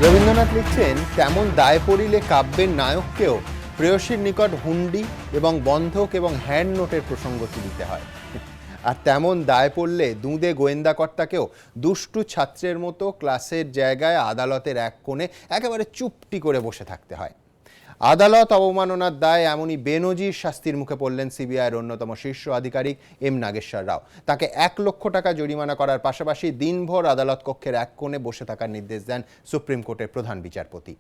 রবীন্দ্রনাথ লিখছেন, তেমন দায় পড়িলে কাব্যের নায়ককেও প্রেয়সীর নিকট হুন্ডি এবং বন্ধক এবং হ্যান্ড নোটের প্রসঙ্গ তুলিতে হয়। আর তেমন দায় পড়লে দুঁদে গোয়েন্দা কর্তাকেও দুষ্টু ছাত্রের মতো ক্লাসের জায়গায় আদালতের এক কোণে একেবারে চুপটি করে বসে থাকতে হয়। আদালত অবমাননার দায় এমনই বেনজির শাস্তির মুখে পড়লেন সিবিআইয়ের অন্যতম শীর্ষ আধিকারিক এম নাগেশ্বর রাও। তাকে 1 লক্ষ টাকা জরিমানা করার পাশাপাশি দিনভর আদালত কক্ষের এক কোণে বসে থাকার নির্দেশ দেন সুপ্রিম কোর্টের প্রধান বিচারপতি।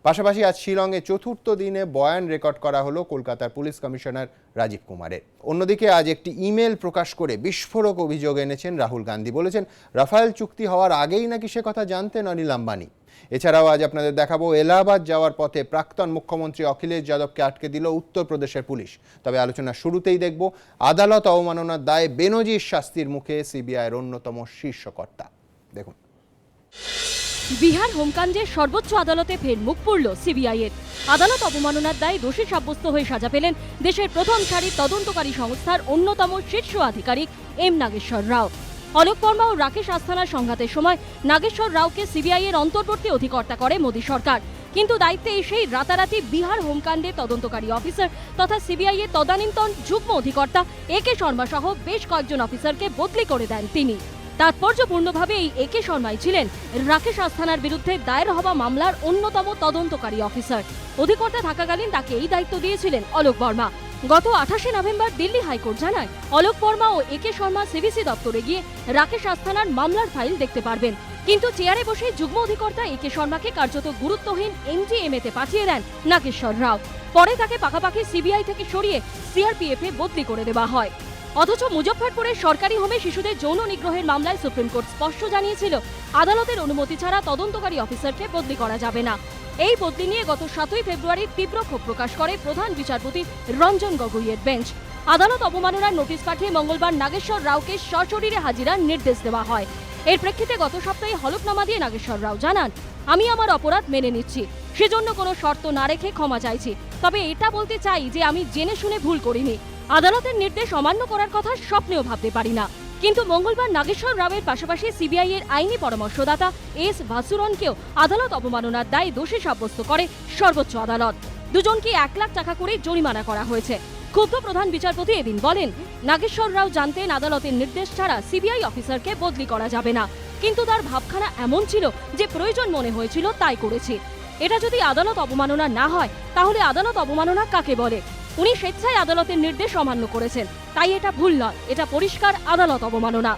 পাশাপাশি আজ শিলংয়ে চতুর্থ দিনে বয়ান রেকর্ড করা হলো কলকাতার পুলিশ কমিশনার রাজীব কুমারের। অন্যদিকে আজ একটি ইমেল প্রকাশ করে বিস্ফোরক অভিযোগ এনেছেন রাহুল গান্ধী। বলেছেন, রাফায়েল চুক্তি হওয়ার আগেই নাকি সে কথা জানতেন অনিল আম্বানি। এছাড়াও আজ আপনাদের দেখাবো, এলাহাবাদ যাওয়ার পথে প্রাক্তন মুখ্যমন্ত্রী অখিলেশ যাদবকে আটকে দিল উত্তরপ্রদেশের পুলিশ। তবে আলোচনার শুরুতেই দেখব, আদালত অবমাননার দায়ে বেনজির শাস্তির মুখে সিবিআইয়ের অন্যতম শীর্ষকর্তা। দেখুন, বিহার হোমকাণ্ডে সর্বোচ্চ আদালতে ফের মুখ পুড়ল সিবিআইয়ের। আদালত অবমাননার দায়ে দোষী সাব্যস্ত হয়ে সাজা পেলেন দেশের প্রথম সারির তদন্তকারী সংস্থার অন্যতম শীর্ষ আধিকারিক এম নাগেশ্বর রাও। অলোক বর্মা ও রাকেশ আস্থানার সংঘাতের সময় নাগেশ্বর রাওকে সিবিআইয়ের অন্তর্বর্তী অধিকর্তা করে মোদী সরকার। কিন্তু দায়িত্বে এসেই রাতারাতি বিহার হোমকাণ্ডে তদন্তকারী অফিসার তথা সিবিআইয়ের তদানীন্তন যুগ্ম অধিকর্তা একে শর্মা সহ বেশ কয়েকজন অফিসারকে বদলি করে দেন তিনি। তাৎপর্যপূর্ণভাবে এই একে শর্মাই ছিলেন রাকেশ আস্থানার বিরুদ্ধে দায়ের হওয়া মামলার অন্যতম তদন্তকারী অফিসার। অধিকর্তা থাকাকালীন তাকে এই দায়িত্ব দিয়েছিলেন অলোক বর্মা। গত 28 নভেম্বর দিল্লি হাইকোর্ট জানায়, অলোক বর্মা ও একে শর্মা সিভিসি দপ্তরে গিয়ে রাকেশ আস্থানার মামলার ফাইল দেখতে পারবেন। কিন্তু চেয়ারে বসে যুগ্ম অধিকর্তা একে শর্মাকে কার্যত গুরুত্বহীন এমজিএমএতে পাঠিয়ে দেন নাগেশ্বর রাও। পরে তাকে পাকাপাকি সিবিআই থেকে সরিয়ে সিআরপিএফে বদলি করে দেওয়া হয়। অথচ মুজফ্ফরপুরের সরকারি হোমে শিশুদের যৌন নিগ্রহের মামলায় সুপ্রিম কোর্ট স্পষ্ট জানিয়েছিল, আদালতের অনুমতি ছাড়া তদন্তকারী অফিসারকে বদলি করা যাবে না। এই বদলি নিয়ে গত 7 ফেব্রুয়ারি তীব্র ক্ষোভ প্রকাশ করে প্রধান বিচারপতি রঞ্জন গগৈয়ের বেঞ্চ। আদালত অবমাননার নোটিশ পাঠিয়ে মঙ্গলবার নাগেশ্বর রাওকে সশরীরে হাজিরার নির্দেশ দেওয়া হয়। এর প্রেক্ষিতে গত সপ্তাহে হলফনামা দিয়ে নাগেশ্বর রাও জানান, আমি আমার অপরাধ মেনে নিচ্ছি, সেজন্য কোনো শর্ত না রেখে ক্ষমা চাইছি। তবে এটা বলতে চাই যে আমি জেনে শুনে ভুল করিনি। আদালতের নির্দেশ অমান্য করার কথা স্বপ্নেও ভাবতে পারি না। কিন্তু মঙ্গলবার নাগেশ্বর রাওয়ের পাশাপাশি সিবিআই এর আইনি পরামর্শদাতা এস ভাসুরনকেও আদালত অবমাননার দায়ে দোষী সাব্যস্ত করে সর্বোচ্চ আদালত। দুজনকে 1 লাখ টাকা করে জরিমানা করা হয়েছে। ক্ষুব্ধ প্রধান বিচারপতি এদিন বলেন, নাগেশ্বর রাও জানতেন আদালতের নির্দেশ ছাড়া সিবিআই অফিসারকে বদলি করা যাবে না, কিন্তু তার ভাবখানা এমন ছিল যে প্রয়োজন মনে হয়েছিল তাই করেছি। এটা যদি আদালত অবমাননা না হয়, তাহলে আদালত অবমাননা কাকে বলে? উনি স্বেচ্ছায় আদালতের নির্দেশ অমান্য করেছেন, তাই এটা ভুল নয়, এটা পরিষ্কার আদালত অবমাননা।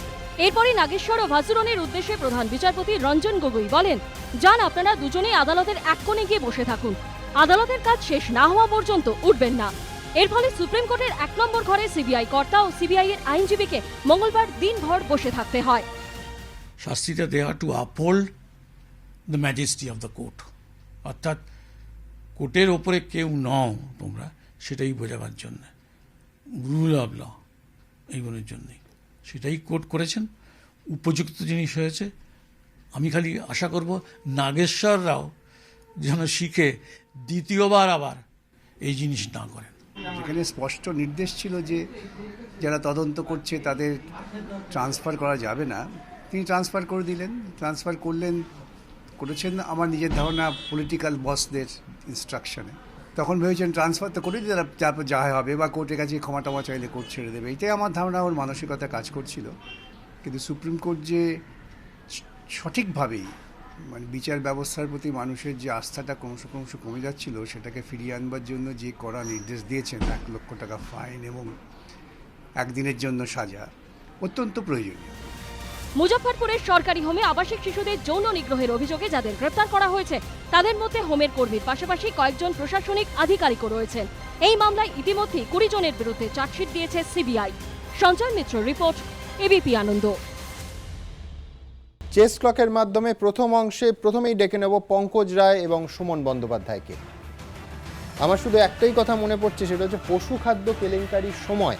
এরপরই নাগেশ্বর ও ভাসুরনের উদ্দেশ্যে প্রধান বিচারপতি রঞ্জন গগৈ বলেন, যান আপনারা দুজনেই আদালতের এক কোণে গিয়ে বসে থাকুন, আদালতের কাজ শেষ না হওয়া পর্যন্ত উঠবেন না। এর ফলে সুপ্রিম কোর্টের 1 নম্বর ঘরে সিবিআই কর্তা ও সিবিআই এর আইনজীবীকে মঙ্গলবার দিনভর বসে থাকতে হয়। শাস্তিটা দেওয়া two uphold the majesty of the court, অর্থাৎ কোর্টের ওপরে কেউ নও তোমরা, সেটাই বোঝাবার জন্য, রুল অব ল এইগুলোর জন্যই সেটাই কোর্ট করেছেন। উপযুক্ত জিনিস হয়েছে। আমি খালি আশা করব নাগেশ্বর রাও যেন শিখে দ্বিতীয়বার আবার এই জিনিস না করেন। যেখানে স্পষ্ট নির্দেশ ছিল যে যারা তদন্ত করছে তাদের ট্রান্সফার করা যাবে না, তিনি ট্রান্সফার করে দিলেন। ট্রান্সফার করেছেন আমার নিজের ধারণা পলিটিক্যাল বসদের ইনস্ট্রাকশনে। তখন ভেবেছেন ট্রান্সফার তো করে দিলে তারপর যা হবে, বা কোর্টের কাছে ক্ষমা টমা চাইলে কোর্ট ছেড়ে দেবে, এটাই আমার ধারণা ওর মানসিকতা কাজ করছিল। কিন্তু সুপ্রিম কোর্ট যে সঠিকভাবেই বিচার ব্যবস্থার প্রতি মানুষের যে আস্থাটা ক্রমশ কমে যাচ্ছিল, সেটাকে ফিরিয়ে আনবার জন্য যে কড়া নির্দেশ দিয়েছেন, 1 লক্ষ টাকা ফাইন এবং 1 দিনের জন্য সাজা, অত্যন্ত প্রয়োজনীয়। মুজফ্ফরপুরের সরকারি হোমে আবাসিক শিশুদের যৌন নিগ্রহের অভিযোগে যাদের গ্রেপ্তার করা হয়েছে, তাদের মধ্যে হোমের কর্মীর পাশাপাশি কয়েকজন প্রশাসনিক আধিকারিকও রয়েছেন। এই মামলায় ইতিমধ্যে 20 জনের বিরুদ্ধে চার্জশিট দিয়েছে সিবিআই। সঞ্জয় মিত্র রিপোর্ট, এবিপি আনন্দ। চেস ক্লকের মাধ্যমে প্রথম অংশে প্রথমেই ডেকে নেব পঙ্কজ রায় এবং সুমন বন্দ্যোপাধ্যায়কে। আমার শুধু একটাই কথা মনে পড়ছে, সেটা হচ্ছে পশু খাদ্য কেলেঙ্কারির সময়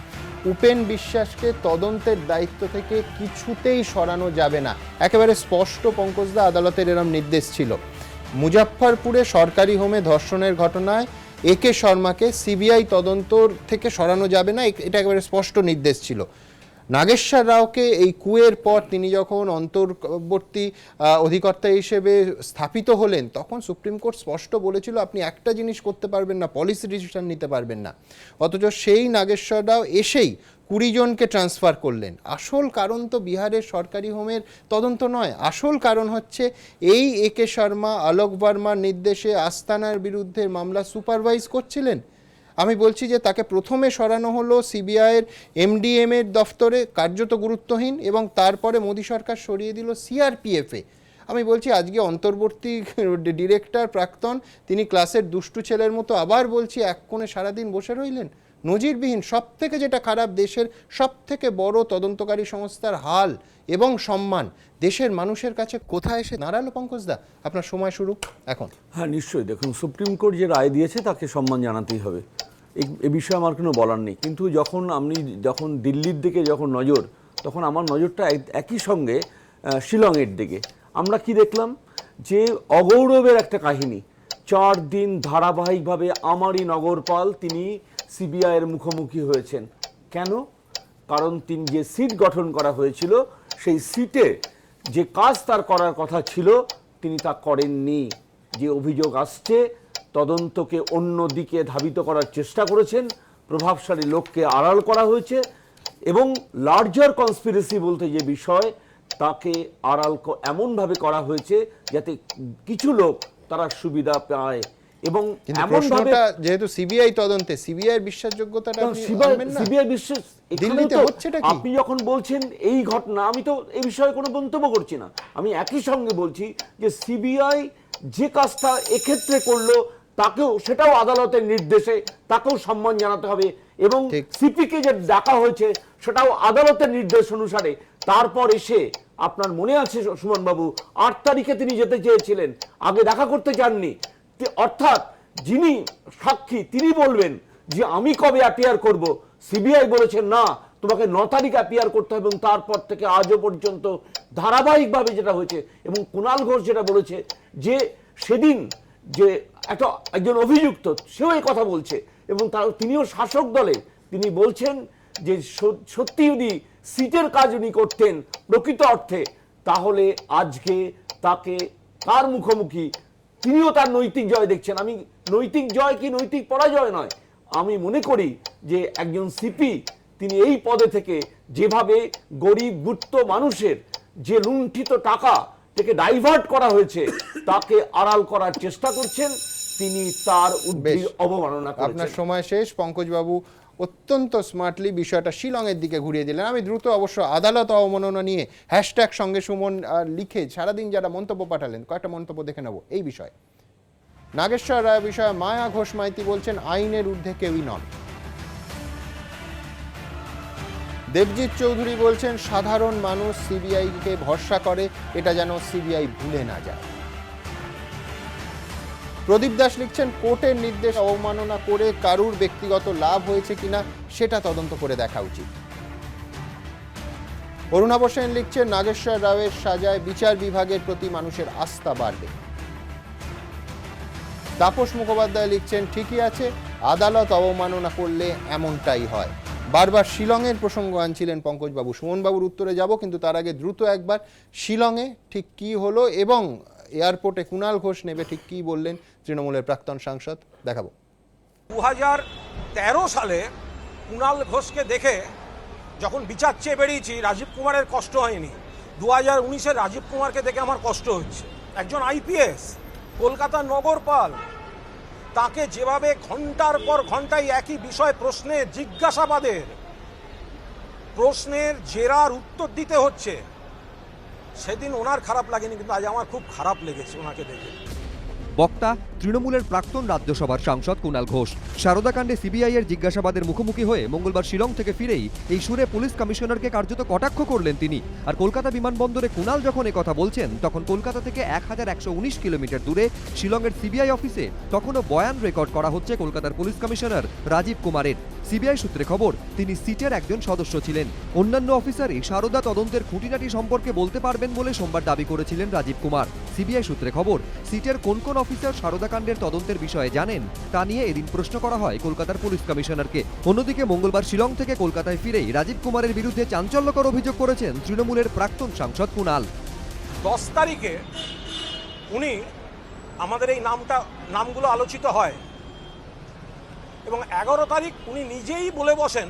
উপেন বিশ্বাসকে তদন্তের দায়িত্ব থেকে কিছুতেই সরানো যাবে না, একেবারে স্পষ্ট পঙ্কজদা আদালতের এরম নির্দেশ ছিল। মুজফ্ফরপুরে সরকারি হোমে ধর্ষণের ঘটনায় একে শর্মাকে সিবিআই তদন্ত থেকে সরানো যাবে না, এটা একেবারে স্পষ্ট নির্দেশ ছিল। নাগেশ্বর রাওকে এই কুয়ের পর তিনি যখন অন্তর্বর্তী অধিকর্তা হিসেবে স্থাপিত হলেন, তখন সুপ্রিম কোর্ট স্পষ্ট বলেছিল আপনি একটা জিনিস করতে পারবেন না, পলিসি ডিসিশন নিতে পারবেন না। অথচ সেই নাগেশ্বর রাও এসেই 20 জনকে ট্রান্সফার করলেন। আসল কারণ তো বিহারের সরকারি হোমের তদন্ত নয়, আসল কারণ হচ্ছে এই একে শর্মা, আলোক বর্মার নির্দেশে আস্তানার বিরুদ্ধে মামলা সুপারভাইজ করছিলেন। আমি বলছি যে তাকে প্রথমে সরানো হলো সিবিআইয়ের এমডিএম এর দফতরে, কার্যত গুরুত্বহীন, এবং তারপরে মোদী সরকার সরিয়ে দিল সিআরপিএফে। আমি বলছি আজকে অন্তর্বর্তী ডিরেক্টর প্রাক্তন, তিনি ক্লাসের দুষ্টু ছেলের মতো, আবার বলছি, এক কোণে সারাদিন বসে রইলেন। নজিরবিহীন, সব থেকে যেটা খারাপ, দেশের সব থেকে বড় তদন্তকারী সংস্থার হাল এবং সম্মান দেশের মানুষের কাছে কোথায় এসে দাঁড়ালো? পঙ্কজদা, আপনার সময় শুরু এখন। হ্যাঁ, নিশ্চয়ই। দেখুন, সুপ্রিম কোর্ট যে রায় দিয়েছে তাকে সম্মান জানাতেই হবে, এ বিষয়ে আমার কোনো বলার নেই। কিন্তু যখন দিল্লির দিকে যখন নজর, তখন আমার নজরটা একই সঙ্গে শিলংয়ের দিকে। আমরা কি দেখলাম যে অগৌরবের একটা কাহিনী। 4 দিন ধারাবাহিকভাবে আমারই নগরপাল তিনি সিবিআইয়ের মুখোমুখি হয়েছেন। কেন? কারণ তিনি যে সিট গঠন করা হয়েছিল, সেই সিটে যে কাজ তার করার কথা ছিল তিনি তা করেননি। যে অভিযোগ আসছে, তদন্তকে অন্য দিকে ধাবিত করার চেষ্টা করেছেন, প্রভাবশালী লোককে আড়াল করা হয়েছে, এবং লার্জার কনস্পিরেসি বলতে যে বিষয়, তাকে আড়াল এমনভাবে করা হয়েছে যাতে কিছু লোক তারা সুবিধা পায়। এবং প্রশ্নটা যেহেতু সিবিআই তদন্তে, সিবিআই এর বিশ্বাসযোগ্যতাটা সিবিআই বিশ্বাস দিল্লিতে হচ্ছেটা কি? আপনি যখন বলছেন এই ঘটনা, আমি তো এই বিষয়ে কোনো মন্তব্য করছি না। আমি একই সঙ্গে বলছি যে সিবিআই যে কাজটা এক্ষেত্রে করলো, সেটাও আদালতের নির্দেশে, তাকেও সম্মান জানাতে হবে। এবং সিপিকে যে ডাকা হয়েছে সেটাও আদালতের নির্দেশ অনুসারে। তারপর এসে আপনার মনে আছে সুমন বাবু, 8 তারিখে তিনি যেতে চেয়েছিলেন, আগে দেখা করতে চাননি। অর্থাৎ যিনি সাক্ষী তিনি বলবেন যে আমি কবে অ্যাপিয়ার করব, সিবিআই বলেছেন না, তোমাকে 9 তারিখ অ্যাপিয়ার করতে হবে। এবং তারপর থেকে আজও পর্যন্ত ধারাবাহিকভাবে যেটা হয়েছে, এবং কুণাল ঘোষ যেটা বলেছে যে সেদিন যে একজন অভিযুক্ত সেও এই কথা বলছে, এবং তিনিও শাসক দলে, তিনি বলছেন যে সত্যি যদি সিটের কাজ উনি করতেন প্রকৃত অর্থে, তাহলে আজকে তাকে কার মুখোমুখি, তিনিও তার নৈতিক জয় দেখছেন। আমি নৈতিক জয় কি নৈতিক পরাজয় নয়, আমি মনে করি যে একজন সিপি তিনি এই পদে থেকে যেভাবে গরিব গুপ্ত মানুষের যে লুণ্ঠিত টাকা থেকে ডাইভার্ট করা হয়েছে তাকে আড়াল করার চেষ্টা করছেন, তিনি তার অবমাননা করেছেন। আপনার সময় শেষ। পঙ্কজ বাবু অত্যন্ত স্মার্টলি বিষয়টা শিলংয়ের দিকে ঘুরিয়ে দিলেন। আমি দ্রুত অবশ্য আদালত অবমাননা নিয়ে হ্যাশট্যাগ সঙ্গে সুমন লিখে সারাদিন যারা মন্তব্য পাঠালেন, কয়েকটা মন্তব্য দেখে নেব এই বিষয়ে। নাগেশ্বর রায় বিষয়ে মায়া ঘোষ মাইতি বলছেন আইনের ঊর্ধ্বে কেউই নন। দেবজিৎ চৌধুরী বলছেন সাধারণ মানুষ সিবিআইকে ভরসা করে, এটা যেন সিবিআই ভুলে না যায়। প্রদীপ দাস লিখছেন কোর্টের নির্দেশ অবমাননা করে কারুর ব্যক্তিগত লাভ হয়েছে কিনা সেটা তদন্ত করে দেখা উচিত। অরুণাভ সেন লিখছেন নাগেশ্বর রাওয়ের সাজায় বিচার বিভাগের প্রতি মানুষের আস্থা বাড়বে। তাপস মুখোপাধ্যায় লিখছেন ঠিকই আছে, আদালত অবমাননা করলে এমনটাই হয়। বারবার শিলংয়ের প্রসঙ্গ আনছিলেন পঙ্কজবাবু। সুমনবাবুর উত্তরে যাব, কিন্তু তার আগে দ্রুত একবার শিলংয়ে ঠিক কি হলো এবং এয়ারপোর্টে কুণাল ঘোষ নেবে ঠিক কি বললেন তৃণমূলের প্রাক্তন সাংসদ, দেখাবো। 2013 সালে কুণাল ঘোষকে দেখে যখন বিচার চেয়ে বেরিয়েছি, রাজীব কুমারের কষ্ট হয়নি। 2019-এ রাজীব কুমারকে দেখে আমার কষ্ট হচ্ছে। একজন আইপিএস, কলকাতার নগরপাল, তাকে যেভাবে ঘন্টার পর ঘন্টায় একই বিষয় প্রশ্নের জেরার উত্তর দিতে হচ্ছে, সেদিন ওনার খারাপ লাগেনি, কিন্তু আজ আমার খুব খারাপ লেগেছে ওনাকে দেখে। বক্তা তৃণমূলের প্রাক্তন রাজ্যসভার সাংসদ কুণাল ঘোষ সারদাকাণ্ডে সিবিআই এর জিজ্ঞাসাবাদের মুখোমুখি হয়ে মঙ্গলবার শিলং থেকে ফিরেই এই সুরে পুলিশ কমিশনারকে কার্যত কটাক্ষ করলেন তিনি। আর কলকাতা বিমানবন্দরে কুণাল যখন কথা বলছেন, তখন কলকাতা থেকে 1119 কিলোমিটার দূরে শিলংয়ের সিবিআই অফিসে তখনও বয়ান রেকর্ড করা হচ্ছে কলকাতার পুলিশ কমিশনার রাজীব কুমারের। সিবিআই সূত্রে খবর, তিনি সিটের একজন সদস্য ছিলেন। অন্যান্য অফিসারই সারদা তদন্তের খুঁটিনাটি সম্পর্কে বলতে পারবেন বলে সোমবার দাবি করেছিলেন রাজীব কুমার। সিবিআই সূত্রে খবর, সিটের কোন কোন অফিসার সারদা কাণ্ডের তদন্তের বিষয়ে জানেন তা নিয়ে এদিন প্রশ্ন করা হয় কলকাতার পুলিশ কমিশনারকে। অন্যদিকে মঙ্গলবার শিলং থেকে কলকাতায় ফিরেই রাজীব কুমারের বিরুদ্ধে চাঞ্চল্যকর অভিযোগ করেছেন তৃণমূলের প্রাক্তন সাংসদ কুণাল। 10 তারিখে উনি আমাদের এই নামগুলো আলোচিত হয় এবং 11 তারিখ উনি নিজেই বলে বসেন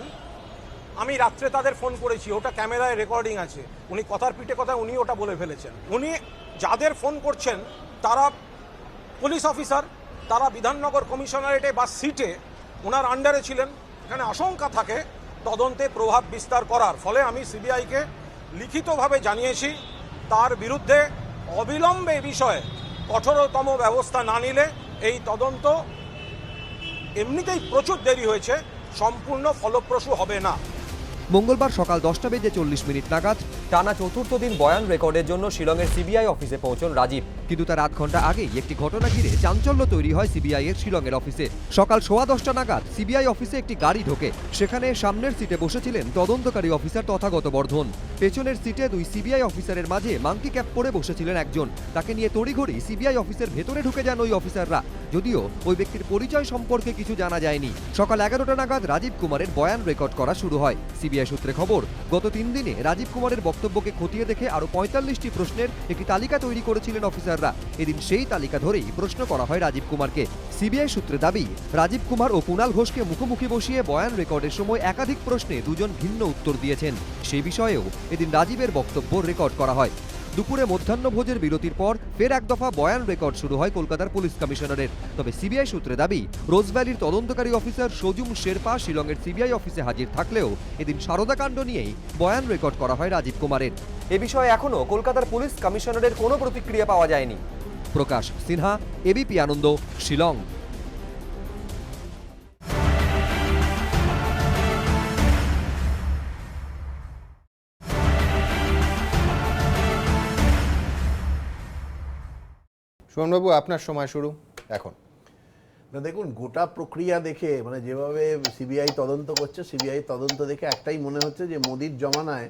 আমি রাত্রে তাদের ফোন করেছি, ওটা ক্যামেরায় রেকর্ডিং আছে। উনি কথার পিঠে কথা উনি ওটা বলে ফেলেছেন। উনি যাদের ফোন করছেন তারা পুলিশ অফিসার, তারা বিধাননগর কমিশনারেটে বা সিটে ওনার আন্ডারে ছিলেন। এখানে আশঙ্কা থাকে তদন্তে প্রভাব বিস্তার করার। ফলে আমি সিবিআইকে লিখিতভাবে জানিয়েছি তার বিরুদ্ধে অবিলম্বে বিষয়ে কঠোরতম ব্যবস্থা না নিলে এই তদন্ত এমনিতেই প্রচুর দেরি হয়েছে, সম্পূর্ণ ফলপ্রসূ হবে না। মঙ্গলবার সকাল 10:40 নাগাদ টানা চতুর্থ দিন বয়ান রেকর্ডের জন্য শিলংয়ের সিবিআই অফিসে পৌঁছন রাজীব। কিন্তু তার 8 ঘন্টা আগেই একটি ঘটনা ঘিরে চাঞ্চল্য তৈরি হয় সিবিআই এর শিলংয়ের অফিসে। সকাল 10:15 নাগাদ সিবিআই অফিসে একটি গাড়ি ঢোকে। সেখানে সামনের সিটে বসেছিলেন তদন্তকারী অফিসার তথাগত বর্ধন। পেছনের সিটে দুই সিবিআই অফিসারের মাঝে মাঙ্কি ক্যাপ পরে বসেছিলেন একজন। তাকে নিয়ে তড়িঘড়ি সিবিআই অফিসের ভেতরে ঢুকে যান ওই অফিসাররা, যদিও ওই ব্যক্তির পরিচয় সম্পর্কে কিছু জানা যায়নি। সকাল 11টা নাগাদ রাজীব কুমারের বয়ান রেকর্ড করা শুরু হয়। সিবিআই সূত্রে খবর, গত 3 দিনে রাজীব কুমারের বক্তব্যকে খতিয়ে দেখে আরো 45টি প্রশ্নের একটি তালিকা তৈরি করেছিলেন অফিসাররা। এদিন সেই তালিকা ধরেই প্রশ্ন করা হয় রাজীব কুমারকে। সিবিআই সূত্রে দাবি, রাজীব কুমার ও কুণাল ঘোষকে মুখোমুখি বসিয়ে বয়ান রেকর্ডের সময় একাধিক প্রশ্নে দুজন ভিন্ন উত্তর দিয়েছেন। সেই বিষয়েও এদিন রাজীবের বক্তব্য রেকর্ড করা হয়। দুপুরে মধ্যাহ্নভোজের বিরতির পর ফের এক দফা বয়ান রেকর্ড শুরু হয় কলকাতার পুলিশ কমিশনারের। তবে সিবিআই সূত্রে দাবি, রোজভ্যালির তদন্তকারী অফিসার সজুম শেরপা শিলংয়ের সিবিআই অফিসে হাজির থাকলেও এদিন সারদা কাণ্ড নিয়েই বয়ান রেকর্ড করা হয় রাজীব কুমারের। এ বিষয়ে এখনও কলকাতার পুলিশ কমিশনারের কোনো প্রতিক্রিয়া পাওয়া যায়নি। প্রকাশ সিনহা, এবিপি আনন্দ, শিলং। সুমনবাবু, আপনার সময় শুরু এখন। না দেখুন, গোটা প্রক্রিয়া দেখে মানে যেভাবে সিবিআই তদন্ত করছে, সিবিআই তদন্ত দেখে একটাই মনে হচ্ছে যে মোদির জমানায়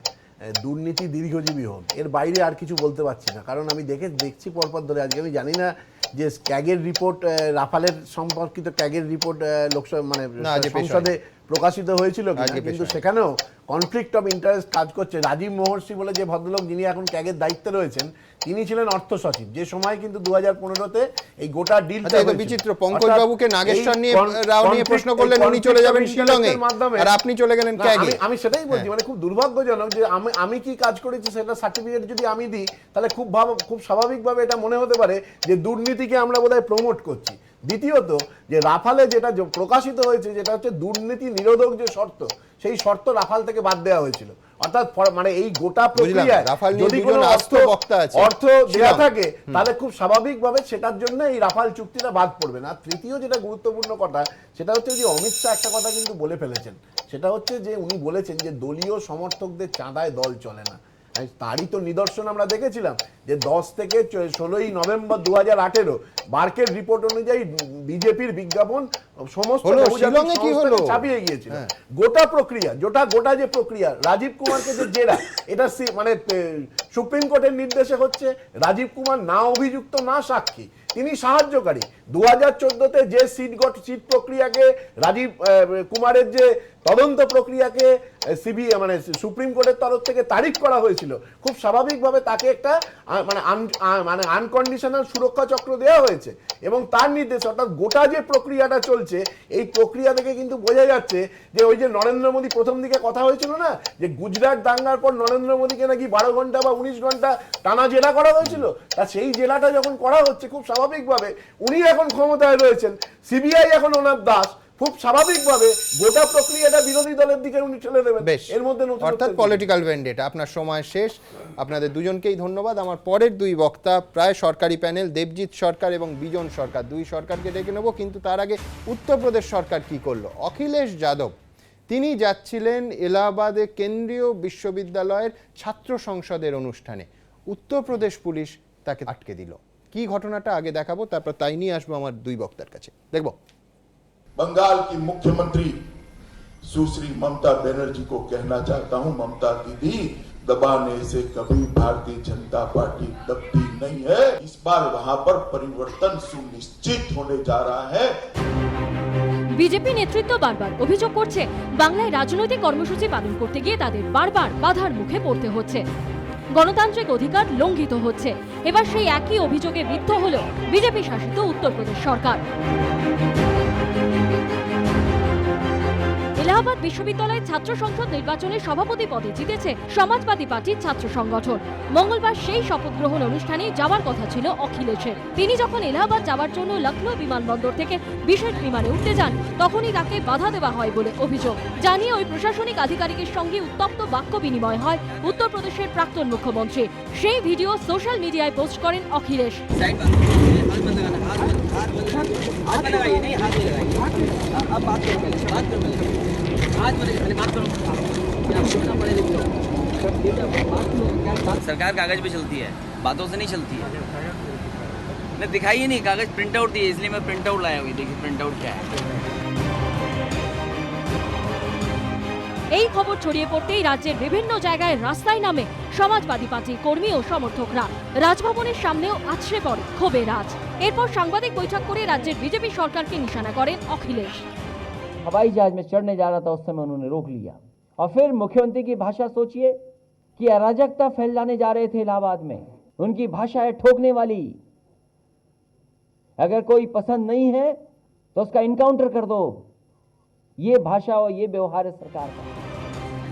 দুর্নীতি দীর্ঘজীবী হোক, এর বাইরে আর কিছু বলতে পারছি না। কারণ আমি দেখছি পরপর ধরে, আজকে আমি জানি না যে ক্যাগের রিপোর্ট, রাফালের সম্পর্কিত ক্যাগের রিপোর্ট লোকসভা মানে সংসদে প্রকাশিত হয়েছিল, কিন্তু সেখানেও কনফ্লিক্ট অফ ইন্টারেস্ট কাজ করছে। রাজীব মহর্ষি বলে যে ভদ্রলোক, যিনি এখন ক্যাগের দায়িত্বে রয়েছেন, তিনি ছিলেন অর্থ সচিব যে সময় কিন্তু 2015-তে এই গোটা ডিলটা বিচিত্র। পঙ্কজ বাবুকে নাগেশ্বর নিয়ে রাও নিয়ে প্রশ্ন করলেন, উনি চলে যাবেন শিলংয়ে আর আপনি চলে গেলেন ক্যাগে। আমি সেটাই বলছি, মানে খুব দুর্ভাগ্যজনক যে আমি কি কাজ করেছি সেটা সার্টিফিকেট যদি আমি দিই, তাহলে খুব স্বাভাবিকভাবে এটা মনে হতে পারে যে দুর্নীতিকে আমরা বোধহয় প্রমোট করছি। দ্বিতীয়ত, যে রাফালে যেটা প্রকাশিত হয়েছে, যেটা হচ্ছে দুর্নীতি নিরোধক যে শর্ত, সেই শর্ত রাফাল থেকে বাদ দেওয়া হয়েছিল। অর্থাৎ মানে এই গোটা প্রক্রিয়ায় যদি কোনো অর্থ দেওয়া থাকে, তাহলে খুব স্বাভাবিকভাবে সেটার জন্য এই রাফাল চুক্তিটা বাদ পড়বে না। তৃতীয় যেটা গুরুত্বপূর্ণ কথা, সেটা হচ্ছে যে অমিত শাহ একটা কথা কিন্তু বলে ফেলেছেন, সেটা হচ্ছে যে উনি বলেছেন যে দলীয় সমর্থকদের চাঁদায় দল চলে না। তারই তো নিদর্শন আমরা দেখেছিলাম যে 10 থেকে 16ই নভেম্বর 2018 বার্কের রিপোর্ট অনুযায়ী বিজেপির বিজ্ঞাপন সমস্ত ছাপিয়ে গিয়েছিল। গোটা যে প্রক্রিয়া, রাজীব কুমারকে যে জেরা, এটা মানে সুপ্রিম কোর্টের নির্দেশে হচ্ছে। রাজীব কুমার না অভিযুক্ত, না সাক্ষী, তিনি সাহায্যকারী। 2014-তে যে সিট প্রক্রিয়াকে, রাজীব কুমারের যে তদন্ত প্রক্রিয়াকে সিবিআই মানে সুপ্রিম কোর্টের তরফ থেকে তারিখ করা হয়েছিল, খুব স্বাভাবিকভাবে তাকে একটা মানে আনকন্ডিশনাল সুরক্ষা চক্র দেওয়া হয়েছে এবং তার নির্দেশ। অর্থাৎ গোটা যে প্রক্রিয়াটা চলছে, এই প্রক্রিয়া থেকে কিন্তু বোঝা যাচ্ছে যে ওই যে নরেন্দ্র মোদী প্রথম দিকে কথা হয়েছিল না, যে গুজরাট দাঙ্গার পর নরেন্দ্র মোদীকে নাকি 12 ঘন্টা বা 19 ঘন্টা টানা জেরা করা হয়েছিল, তা সেই জেলাটা যখন করা হচ্ছে, খুব স্বাভাবিকভাবে উনি এখন ক্ষমতায় রয়েছেন, সিবিআই এখন ওনার দাস, খুব স্বাভাবিকভাবে গোটা প্রক্রিয়াটা বিরোধী দলের দিকে উনি ঠেলে দেবেন। এর মধ্যে অর্থাৎ পলিটিক্যাল ভেন্ডেটা। আপনার সময় শেষ। আপনাদের দুজনকেই ধন্যবাদ। আমার পরের দুই বক্তা প্রায় সরকারি প্যানেল, দেবজিৎ সরকার এবং বিজন সরকার, দুই সরকারকে ডেকে নেব। কিন্তু তার আগে উত্তরপ্রদেশ সরকার কি করলো। অখিলেশ যাদব তিনি যাচ্ছিলেন এলাহাবাদে কেন্দ্রীয় বিশ্ববিদ্যালয়ের ছাত্র সংসদের অনুষ্ঠানে, উত্তরপ্রদেশ পুলিশ তাকে আটকে দিল। কি ঘটনাটা আগে দেখাবো, তারপর তাই নিয়ে আসবো আমার দুই বক্তার কাছে। দেখব। बंगाल की मुख्यमंत्री सुश्री ममता बनर्जी को कहना चाहता हूं, ममता दीदी, दबाने से कभी भारतीय जनता पार्टी दबती नहीं है। इस बार वहां पर परिवर्तन सुनिश्चित होने जा रहा है। বিজেপি নেতৃত্ব বারবার অভিযোগ করছে বাংলায় রাজনৈতিক কর্মসূচি পালন করতে গিয়ে তাদের বারবার বাধার মুখে পড়তে হচ্ছে, গণতান্ত্রিক অধিকার লঙ্ঘিত হচ্ছে। এবার সেই একই অভিযোগে বিদ্ধ হল বিজেপি শাসিত উত্তরপ্রদেশ সরকার। এলাহাবাদ বিশ্ববিদ্যালয়ের ছাত্র সংসদ নির্বাচনে সভাপতি পদে জিতেছে সমাজবাদী পার্টির ছাত্র সংগঠন। মঙ্গলবার সেই শপথ গ্রহণ অনুষ্ঠানে যাওয়ার কথা ছিল অখিলেশের। তিনি যখন এলাহাবাদ যাওয়ার জন্য লখনৌ বিমানবন্দর থেকে বিশেষ বিমানে উঠতে যান, তখনই তাকে বাধা দেওয়া হয় বলে অভিযোগ। জানিয়ে ওই প্রশাসনিক আধিকারিকের সঙ্গে উত্তপ্ত বাক্য বিনিময় হয় উত্তরপ্রদেশের প্রাক্তন মুখ্যমন্ত্রী। সেই ভিডিও সোশ্যাল মিডিয়ায় পোস্ট করেন অখিলেশ। सरकार कागज पे चलती है, बातों से नहीं चलती है। मैं दिखाई ही नहीं, कागज प्रिंट आउट दिए, इसलिए मैं प्रिंट आउट लाया हुई। देखिए प्रिंट आउट क्या है। এই খবর ছড়িয়ে পড়তেই রাজ্যের বিভিন্ন জায়গায় রাস্তায় নামে সমাজবাদী পার্টির কর্মী ও সমর্থকরা। রাজভবনের সামনেও আছড়ে পড়ে ক্ষোভের আঁচ। এরপর সাংবাদিক বৈঠক করে রাজ্যের বিজেপি সরকারকে নিশানা করেন অখিলেশ। हवाई जहाज में चढ़ने जा रहा था, उस समय उन्होंने रोक लिया। और फिर मुख्यमंत्री की भाषा सोचिए कि अराजकता फैलाने जा रहे थे इलाहाबाद में। उनकी भाषा है ठोकने वाली। अगर कोई पसंद नहीं है तो उसका इनकाउंटर कर दो। ये भाषा और ये व्यवहार है सरकार का।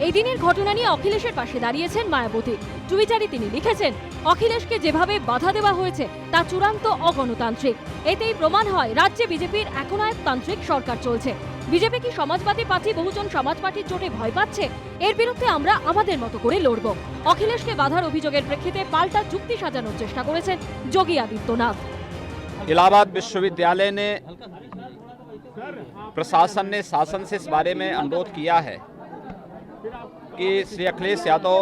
এই দিনের ঘটনা নিয়ে অখিলেশের পাশে দাঁড়িয়েছেন মায়াবতী। টুইটারে তিনি লিখেছেন, অখিলেশকে যেভাবে বাধা দেওয়া হয়েছে তা চূড়ান্ত অগণতান্ত্রিক। এতেই প্রমাণ হয় রাজ্যে বিজেপির একনায়কতান্ত্রিক সরকার চলছে। বিজেপি কি সমাজবাদী পার্টি বহুজন সমাজ পার্টির চোটে ভয় পাচ্ছে? এর বিরুদ্ধে আমরা আমাদের মতো করে লড়ব। অখিলেশকে বাধার অভিযোগের প্রেক্ষিতে পাল্টা যুক্তি সাজানোর চেষ্টা করেছেন যোগী আদিত্যনাথ। इलाहाबाद विश्वविद्यालय ने प्रशासन ने शासन से इस बारे में अनुरोध किया है कि श्री अखिलेश यादव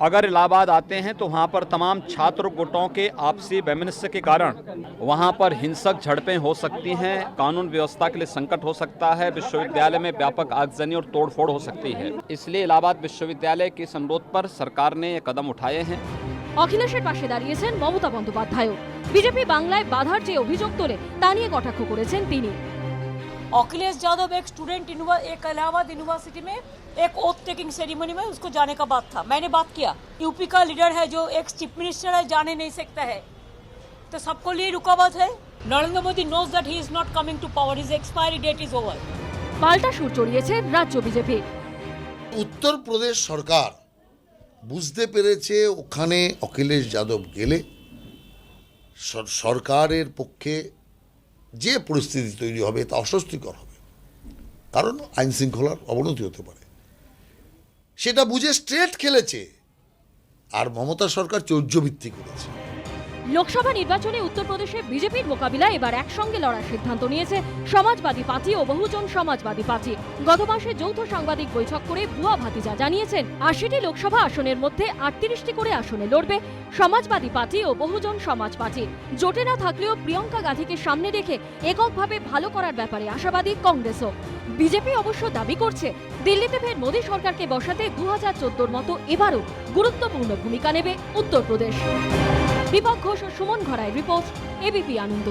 अगर इलाहाबाद आते हैं तो वहाँ पर तमाम छात्र गुटों के आपसी वैमनस्य के कारण वहाँ पर हिंसक झड़पें हो सकती हैं, कानून व्यवस्था के लिए संकट हो सकता है, विश्वविद्यालय में व्यापक आगजनी और तोड़फोड़ हो सकती है। इसलिए इलाहाबाद विश्वविद्यालय के इस अनुरोध पर सरकार ने ये कदम उठाए हैं। অখিলেশের পাশে দাঁড়িয়েছেন মমতা বন্দ্যোপাধ্যায়ও। বিজেপি বাংলায় বাধার যে অভিযোগ তোলে তা নিয়ে কটাক্ষ করেছেন তিনি। अखिलेश यादव एक स्टूडेंट एक इलाहाबाद यूनिवर्सिटी में एक ओथ टेकिंग सेरेमनी में उसको जाने का बात था। मैंने बात किया, यूपी का लीडर है जो एक चीफ मिनिस्टर है, जाने नहीं सकता है, तो सबको लिए रुकावट है। Narendra Modi knows that he is not coming to power, his expiry date is over. পাল্টা সুর চড়িয়েছে রাজ্য বিজেপি। উত্তরপ্রদেশ সরকার বুঝতে পেরেছে ওখানে অখিলেশ যাদব গেলে সরকারের পক্ষে যে পরিস্থিতি তৈরি হবে তা অস্বস্তিকর হবে, কারণ আইন শৃঙ্খলার অবনতি হতে পারে। সেটা বুঝে স্ট্রেট খেলেছে, আর মমতা সরকার চৌর্যবৃত্তি করেছে। লোকসভা নির্বাচনে উত্তরপ্রদেশে বিজেপির মোকাবিলা এবার একসঙ্গে লড়ার সিদ্ধান্ত নিয়েছে সমাজবাদী পার্টি ও বহুজন সমাজবাদী পার্টি। গত মাসে যৌথ সাংবাদিক বৈঠক করে বুয়া ভাতিজা জানিয়েছেন ৮০টি লোকসভা আসনের মধ্যে ৩৮টি করে আসনে লড়বে সমাজবাদী পার্টি ও বহুজন সমাজ পার্টি। জোটে না থাকলেও প্রিয়ঙ্কা গান্ধীকে সামনে রেখে এককভাবে ভালো করার ব্যাপারে আশাবাদী কংগ্রেসও। বিজেপি অবশ্য দাবি করছে দিল্লিতে ফের মোদী সরকারকে বসাতে ২০১৪-র মতো এবারও গুরুত্বপূর্ণ ভূমিকা নেবে উত্তরপ্রদেশ। দীপক ঘোষ ও সুমন ঘরায় রিপোর্ট, এবিপি আনন্দ।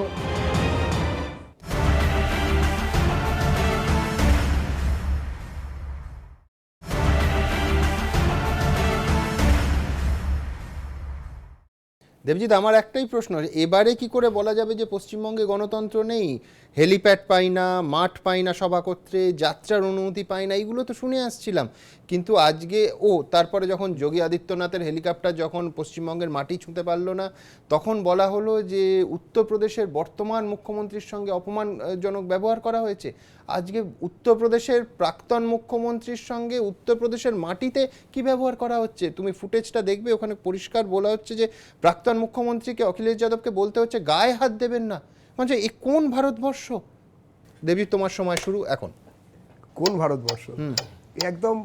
দেবজিৎ, আমার একটাই প্রশ্ন, এবারে কি করে বলা যাবে যে পশ্চিমবঙ্গে গণতন্ত্র নেই? হেলিপ্যাড পাই না, মাঠ পাই না সভা করতে, যাত্রার অনুমতি পাই না, এইগুলো তো শুনে আসছিলাম। কিন্তু আজকে তারপরে যখন যোগী আদিত্যনাথের হেলিকপ্টার যখন পশ্চিমবঙ্গের মাটি ছুঁতে পারলো না, তখন বলা হলো যে উত্তরপ্রদেশের বর্তমান মুখ্যমন্ত্রীর সঙ্গে অপমানজনক ব্যবহার করা হয়েছে। আজকে উত্তরপ্রদেশের প্রাক্তন মুখ্যমন্ত্রীর সঙ্গে উত্তরপ্রদেশের মাটিতে কি ব্যবহার করা হচ্ছে তুমি ফুটেজটা দেখবে, ওখানে পরিষ্কার বলা হচ্ছে যে প্রাক্তন মুখ্যমন্ত্রীকে অখিলেশ যাদবকে বলতে হচ্ছে গায়ে হাত দেবেন না। মানে এ কোন ভারতবর্ষ? দেবী, তোমার সময় শুরু এখন। কোন ভারতবর্ষ? একদম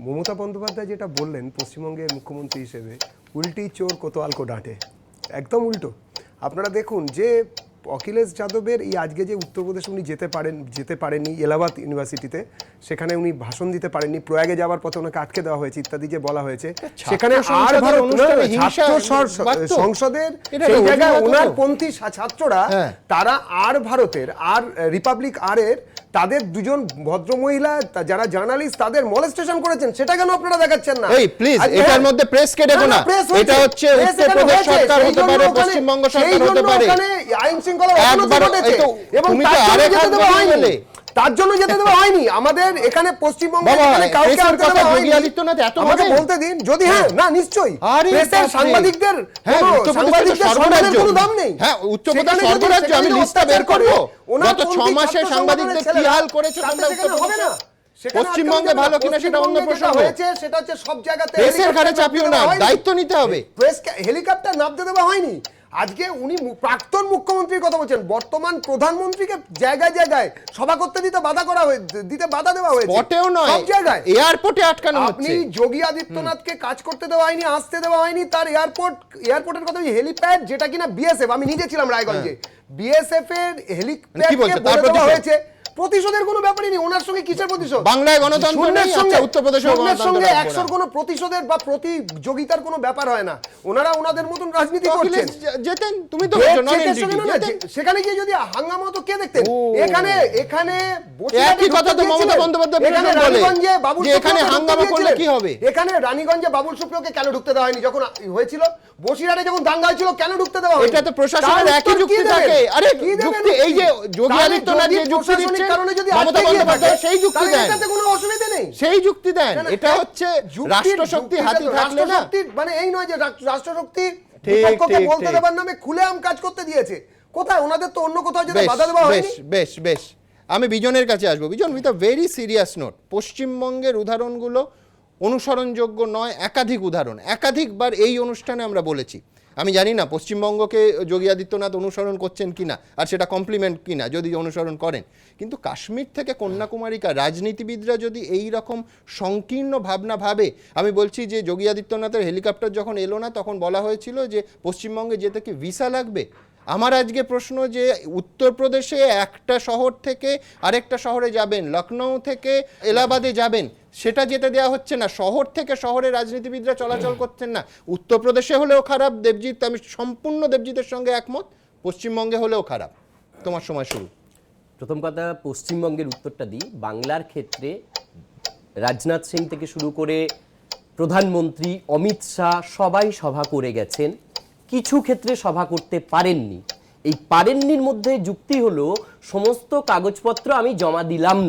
মমতা বন্দ্যোপাধ্যায় যেটা বললেন পশ্চিমবঙ্গের মুখ্যমন্ত্রী হিসেবে, উল্টি চোর কোতোয়াল কো ডাঁটে, একদম উল্টো। আপনারা দেখুন যে অখিলেশ যাদবের এই আজকে যে উত্তরপ্রদেশে উনি যেতে পারেননি এলাহাবাদ ইউনিভার্সিটিতে, সেখানে উনি ভাষণ দিতে পারেননি, প্রয়াগে যাওয়ার পথে ওনাকে আটকে দেওয়া হয়েছে ইত্যাদি যে বলা হয়েছে, সেখানে আর সংসদের সেই জায়গায় ওনার পন্থী ছাত্ররা তারা আর ভারতের আর রিপাবলিক আর এর তাদের দুজন ভদ্রমহিলা যারা জার্নালিস্ট তাদের মলেস্টেশন করেছেন, সেটা কেন আপনারা দেখাচ্ছেন না? এই প্লিজ এটার মধ্যে প্রেসকে দেখো না, এটা হচ্ছে উত্তরপ্রদেশ সরকার হতে পারে, পশ্চিমবঙ্গ সরকার হতে পারে, আইন শৃঙ্খলার অবনতি ঘটেছে এবং তার জন্য যেতে দেওয়া হয়নি। আমাদের এখানে পশ্চিমবঙ্গে কাউকে আনতে দেওয়া হয়নি। আমাকে বলতে দিন যদি না নিশ্চয়ই প্রেসের সাংবাদিকদের সম্মানের কোনো দাম নেই। হ্যাঁ, উত্তরপ্রদেশ সর্বরাজ্য আমি লিস্টটা বের করব, গত 6 মাসে সাংবাদিকদের কি হাল করেছে তোমরা হবে না। পশ্চিমবঙ্গে ভালো কিনা সেটা অন্য প্রশ্ন হয়েছে, সেটা হচ্ছে সব জায়গাতে প্রেসের ঘাড়ে চাপিও না, দায়িত্ব নিতে হবে। প্রেসকে হেলিকপ্টার নামতে দেওয়া হয়নি। আজকে উনি প্রাক্তন মুখ্যমন্ত্রীর কথা বলছেন, বর্তমান প্রধানমন্ত্রীকে জায়গায় জায়গায় সভা করতে দিতে বাধা দেওয়া হয়েছে, স্পটেও নয়, সব জায়গায় এয়ারপোর্টে আটকানো হচ্ছে। আপনি যোগী আদিত্যনাথকে কাজ করতে দেওয়া হয়নি, আসতে দেওয়া হয়নি, তার এয়ারপোর্টের কথা হেলিপ্যাড যেটা কিনা বিএসএফ, আমি নিজে ছিলাম রায়গঞ্জে, বিএসএফ এর হেলিপ্যাডকে বলে দেওয়া হয়েছে প্রতিশোধের কোনো ব্যাপারই নেই। ওনার সঙ্গে কিসের প্রতিশোধ? বাংলায় গণতন্ত্র নেই, আচ্ছা উত্তরপ্রদেশে সঙ্গে 100 কোনো প্রতিশোধের বা প্রতিযোগিতার কোনো ব্যাপার হয় না। ওনারা ওনাদের মতন রাজনীতি করছেন। যেতেন তুমি তো সেখানে গিয়ে যদি হাঙ্গামা তো কে দেখতেন? এখানে একই কথা তো মমতা বন্দ্যোপাধ্যায় রানীগঞ্জে বাবুল যে এখানে হাঙ্গামা করলে কি হবে? এখানে রানীগঞ্জে বাবুল সুপ্রিয়কে কেন ঢুকতে দেওয়া হয়নি যখন হয়েছিল? বসিরহাটে যখন দাঙ্গা হয়েছিল কেন ঢুকতে দেওয়া হয়নি? এটা তো প্রশাসনের একই যুক্তি থাকে। আরে যুক্তি এই যে যোগী আদিত্যনাথ যে যুক্তি দিচ্ছে মমতা বন্দ্যোপাধ্যায় সেই যুক্তি দেন, এটাতে কোনো অসুবিধা নেই, সেই যুক্তি দেন। এটা হচ্ছে রাষ্ট্রশক্তি হাতি থাকলে না, মানে এই নয় যে রাষ্ট্রশক্তি বিপক্ষকে বলতে দেবার নামে খুলেআম কাজ করতে দিয়েছে। কোথায় ওনাদের তো অন্য কোথাও যেতে বাধা দেওয়া হয়নি। বেশ আমি বিজনের কাছে আসবো। Bijon, with a very serious note, পশ্চিমবঙ্গের উদাহরণগুলো অনুসরণযোগ্য নয়, একাধিক উদাহরণ, একাধিকবার এই অনুষ্ঠানে আমরা বলেছি। আমি জানি না পশ্চিমবঙ্গকে যোগী আদিত্যনাথ অনুসরণ করছেন কিনা, আর সেটা কমপ্লিমেন্ট কিনা যদি অনুসরণ করেন, কিন্তু কাশ্মীর থেকে কন্যাকুমারিকা রাজনীতিবিদরা যদি এই রকম সংকীর্ণ ভাবনা ভাবে, আমি বলছি যে যোগী আদিত্যনাথের হেলিকপ্টার যখন এলো না তখন বলা হয়েছিল যে পশ্চিমবঙ্গে যেতে কি ভিসা লাগবে। আমার আজকে প্রশ্ন যে উত্তরপ্রদেশে একটা শহর থেকে আরেকটা শহরে যাবেন, লখনৌ থেকে এলাহাবাদে যাবেন, সেটা যেতে দেওয়া হচ্ছে না। শহর থেকে শহরে রাজনীতিবিদরা চলাচল করছেন না। উত্তরপ্রদেশে হলেও খারাপ, দেবজিৎ, আমি সম্পূর্ণ দেবজিতের সঙ্গে একমত, পশ্চিমবঙ্গে হলেও খারাপ। তোমার সময় শুরু। প্রথম কথা, পশ্চিমবঙ্গের উত্তরটা দিই। বাংলার ক্ষেত্রে রাজনাথ সিং থেকে শুরু করে প্রধানমন্ত্রী অমিত শাহ সবাই সভা করে গেছেন, কিছু ক্ষেত্রে সভা করতে পারেননি। এই পারেননির মধ্যে যুক্তি হলো সমস্ত কাগজপত্র আমি জমা দিলাম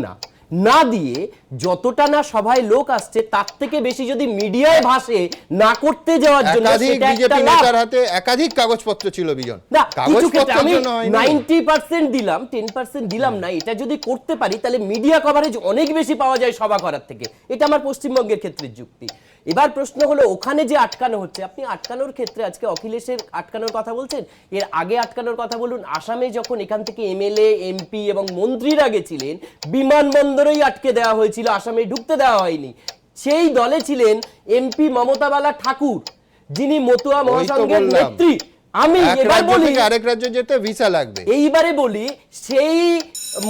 না দিয়ে যতটা না সভায় লোক আসছে তার থেকে বেশি যদি মিডিয়ায় ভাসে না করতে যাওয়ার জন্য, সেটা একটা লাভ। হাতে একাধিক কাগজপত্র ছিল বিজন, না কিছু ক্ষেত্রে আমি 90% দিলাম, 10% দিলাম না, এটা যদি করতে পারি তাহলে মিডিয়া কভারেজ অনেক বেশি পাওয়া যায় সভা করার থেকে। এটা আমার পশ্চিমবঙ্গের ক্ষেত্রে যুক্তি। এবার প্রশ্ন হলো ওখানে যে আটকানো হচ্ছে, আপনি আটকানোর ক্ষেত্রে আজকে অখিলেশের আটকানোর কথা বলছেন, এর আগে আটকানোর কথা বলুন। আসামে যখন এখান থেকে এমএলএ, এমপি এবং মন্ত্রীরা গেছিলেন, বিমানবন্দরেই আটকে দেওয়া হয়েছিল, আসামে ঢুকতে দেওয়া হয়নি। সেই দলে ছিলেন এমপি মমতা বালা ঠাকুর, যিনি মতুয়া মহাসংঘের নেত্রী। আমি এবার বলি আরেক রাজ্যে যেতে ভিসা লাগবে। এইবারে বলি, সেই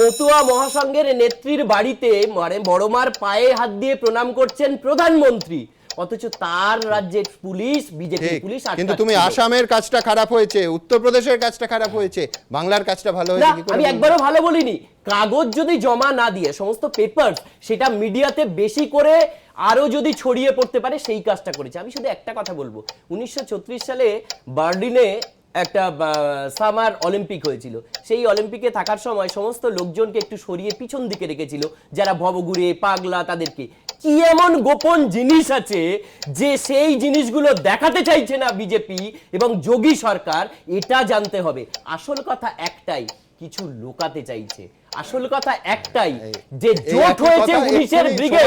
মতুয়া মহাসংঘের নেত্রীর বাড়িতে মানে বড়মার পায়ে হাত দিয়ে প্রণাম করছেন প্রধানমন্ত্রী, অথচ তার রাজ্যের পুলিশ, বিজেপি পুলিশ। কিন্তু তুমি আসামের কাজটা খারাপ হয়েছে, উত্তরপ্রদেশের কাজটা খারাপ হয়েছে, বাংলার কাজটা ভালো হয়েছে কি করে? আমি একবারও ভালো বলিনি। কাগজ যদি জমা না দিয়ে সমস্ত পেপারস সেটা মিডিয়াতে বেশি করে আরো যদি ছড়িয়ে পড়তে পারে, সেই কাজটা করেছে। আমি শুধু একটা কথা বলবো, 1936 সালে বার্লিনে একটা সামার অলিম্পিক হয়েছিল। সেই অলিম্পিকে থাকার সময় সমস্ত লোকজনকে একটু সরিয়ে পিছন দিকে রেখেছিল, যারা ভবঘুরে পাগলা তাদেরকে। কি এমন গোপন জিনিস আছে যে সেই জিনিসগুলো দেখাতে চাইছে না বিজেপি এবং যোগী সরকার? এটা জানতে হবে। আসল কথা একটাই, কিছু লুকাতে চাইছে। আসল কথা একটাই, যে জোট হয়েছে 19-এর ব্রিগেড।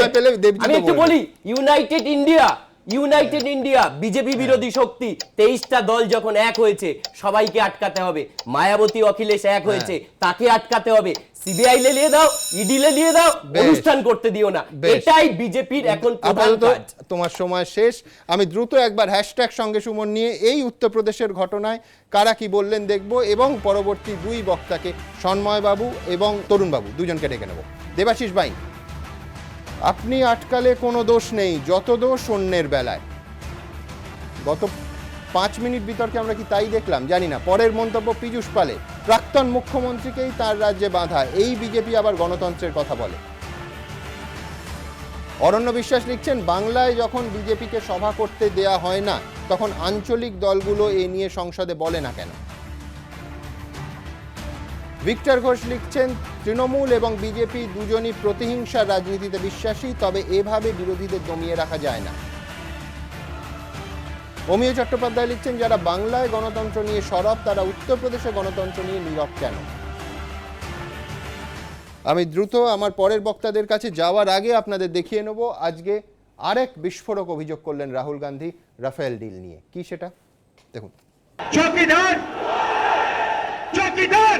আমি একটু বলি, United India United India BJP বিরোধী শক্তি 23টা দল যখন এক হয়েছে সবাইকে আটকাতে হবে। মায়াবতী অখিলেশ এক হয়েছে, তাকে আটকাতে হবে। সিবিআই লে নিয়ে দাও, ইডি লে নিয়ে দাও, অনুষ্ঠান করতে দিও না। এটাই বিজেপির এখন প্রধান কাজ। তোমার সময় শেষ। আমি দ্রুত একবার হ্যাশট্যাগ সঙ্গে সুমন নিয়ে এই উত্তরপ্রদেশের ঘটনায় কারা কি বললেন দেখব, এবং পরবর্তী দুই বক্তাকে সন্ময়বাবু এবং তরুণবাবু দুজনকে ডেকে নেব। দেবাশিস বাইন, আপনি আটকালে কোনো দোষ নেই, যত দোষ অন্যের বেলায়। গত 5 মিনিট বিতর্কে আমরা কি তাই দেখলাম জানি না। পরের মন্তব্য পীযূষ পালে, প্রাক্তন মুখ্যমন্ত্রীকেই তার রাজ্যে বাঁধা, এই বিজেপি আবার গণতন্ত্রের কথা বলে। অরণ্য বিশ্বাস লিখছেন, বাংলায় যখন বিজেপিকে সভা করতে দেয়া হয় না তখন আঞ্চলিক দলগুলো এ নিয়ে সংসদে বলে না কেন। ভিক্টর ঘোষ লিখছেন, তৃণমূল এবং বিজেপি দুজনই প্রতিহিংসার রাজনীতিতে বিশ্বাসী, তবে এভাবে বিরোধীদের দমিয়ে রাখা যায় না। অমিয় চট্টোপাধ্যায় লিখছেন, যারা বাংলায় গণতন্ত্র নিয়ে সরব তারা উত্তরপ্রদেশে গণতন্ত্র নিয়ে নীরব কেন। আমি দ্রুত আমার পরের বক্তাদের কাছে যাওয়ার আগে আপনাদের দেখিয়ে নেব আজকে আরেক বিস্ফোরক অভিযোগ করলেন রাহুল গান্ধী রাফেল ডিল নিয়ে। কি সেটা দেখুন। চৌকিদার চৌকিদার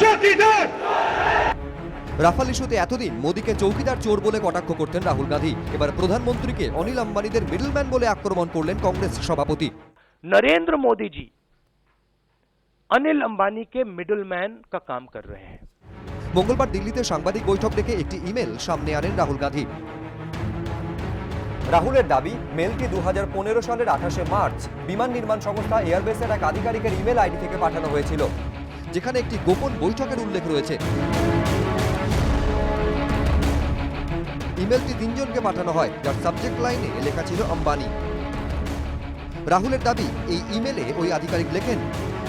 চৌকিদার। রাফাল ইস্যুতে এতদিন মোদীকে চৌকিদার চোর বলে কটাক্ষ করতেন রাহুল গান্ধী, এবার প্রধানমন্ত্রীকে অনিল আম্বানিদের মিডলম্যান বলে আক্রমণ করলেন কংগ্রেস সভাপতি। नरेंद्र मोदी जी अनिल अंबानी के मिडलमैन का काम कर रहे हैं। মঙ্গলবার দিল্লিতে সাংবাদিক বৈঠক ডেকে একটি ইমেল সামনে আনেন রাহুল গান্ধী। রাহুলের দাবি, মেলটি 2015 সালের 28 মার্চ বিমান নির্মাণ সংস্থা এয়ারবেসের এক আধিকারিকের ইমেল আইডি থেকে পাঠানো হয়েছিল, যেখানে একটি গোপন বৈঠকের উল্লেখ রয়েছে। ইমেলটি 3 জনকে পাঠানো হয়, যার সাবজেক্ট লাইনে লেখা ছিল আম্বানি। রাহুলের দাবি, এই ইমেলে ওই আধিকারিক লেখেন,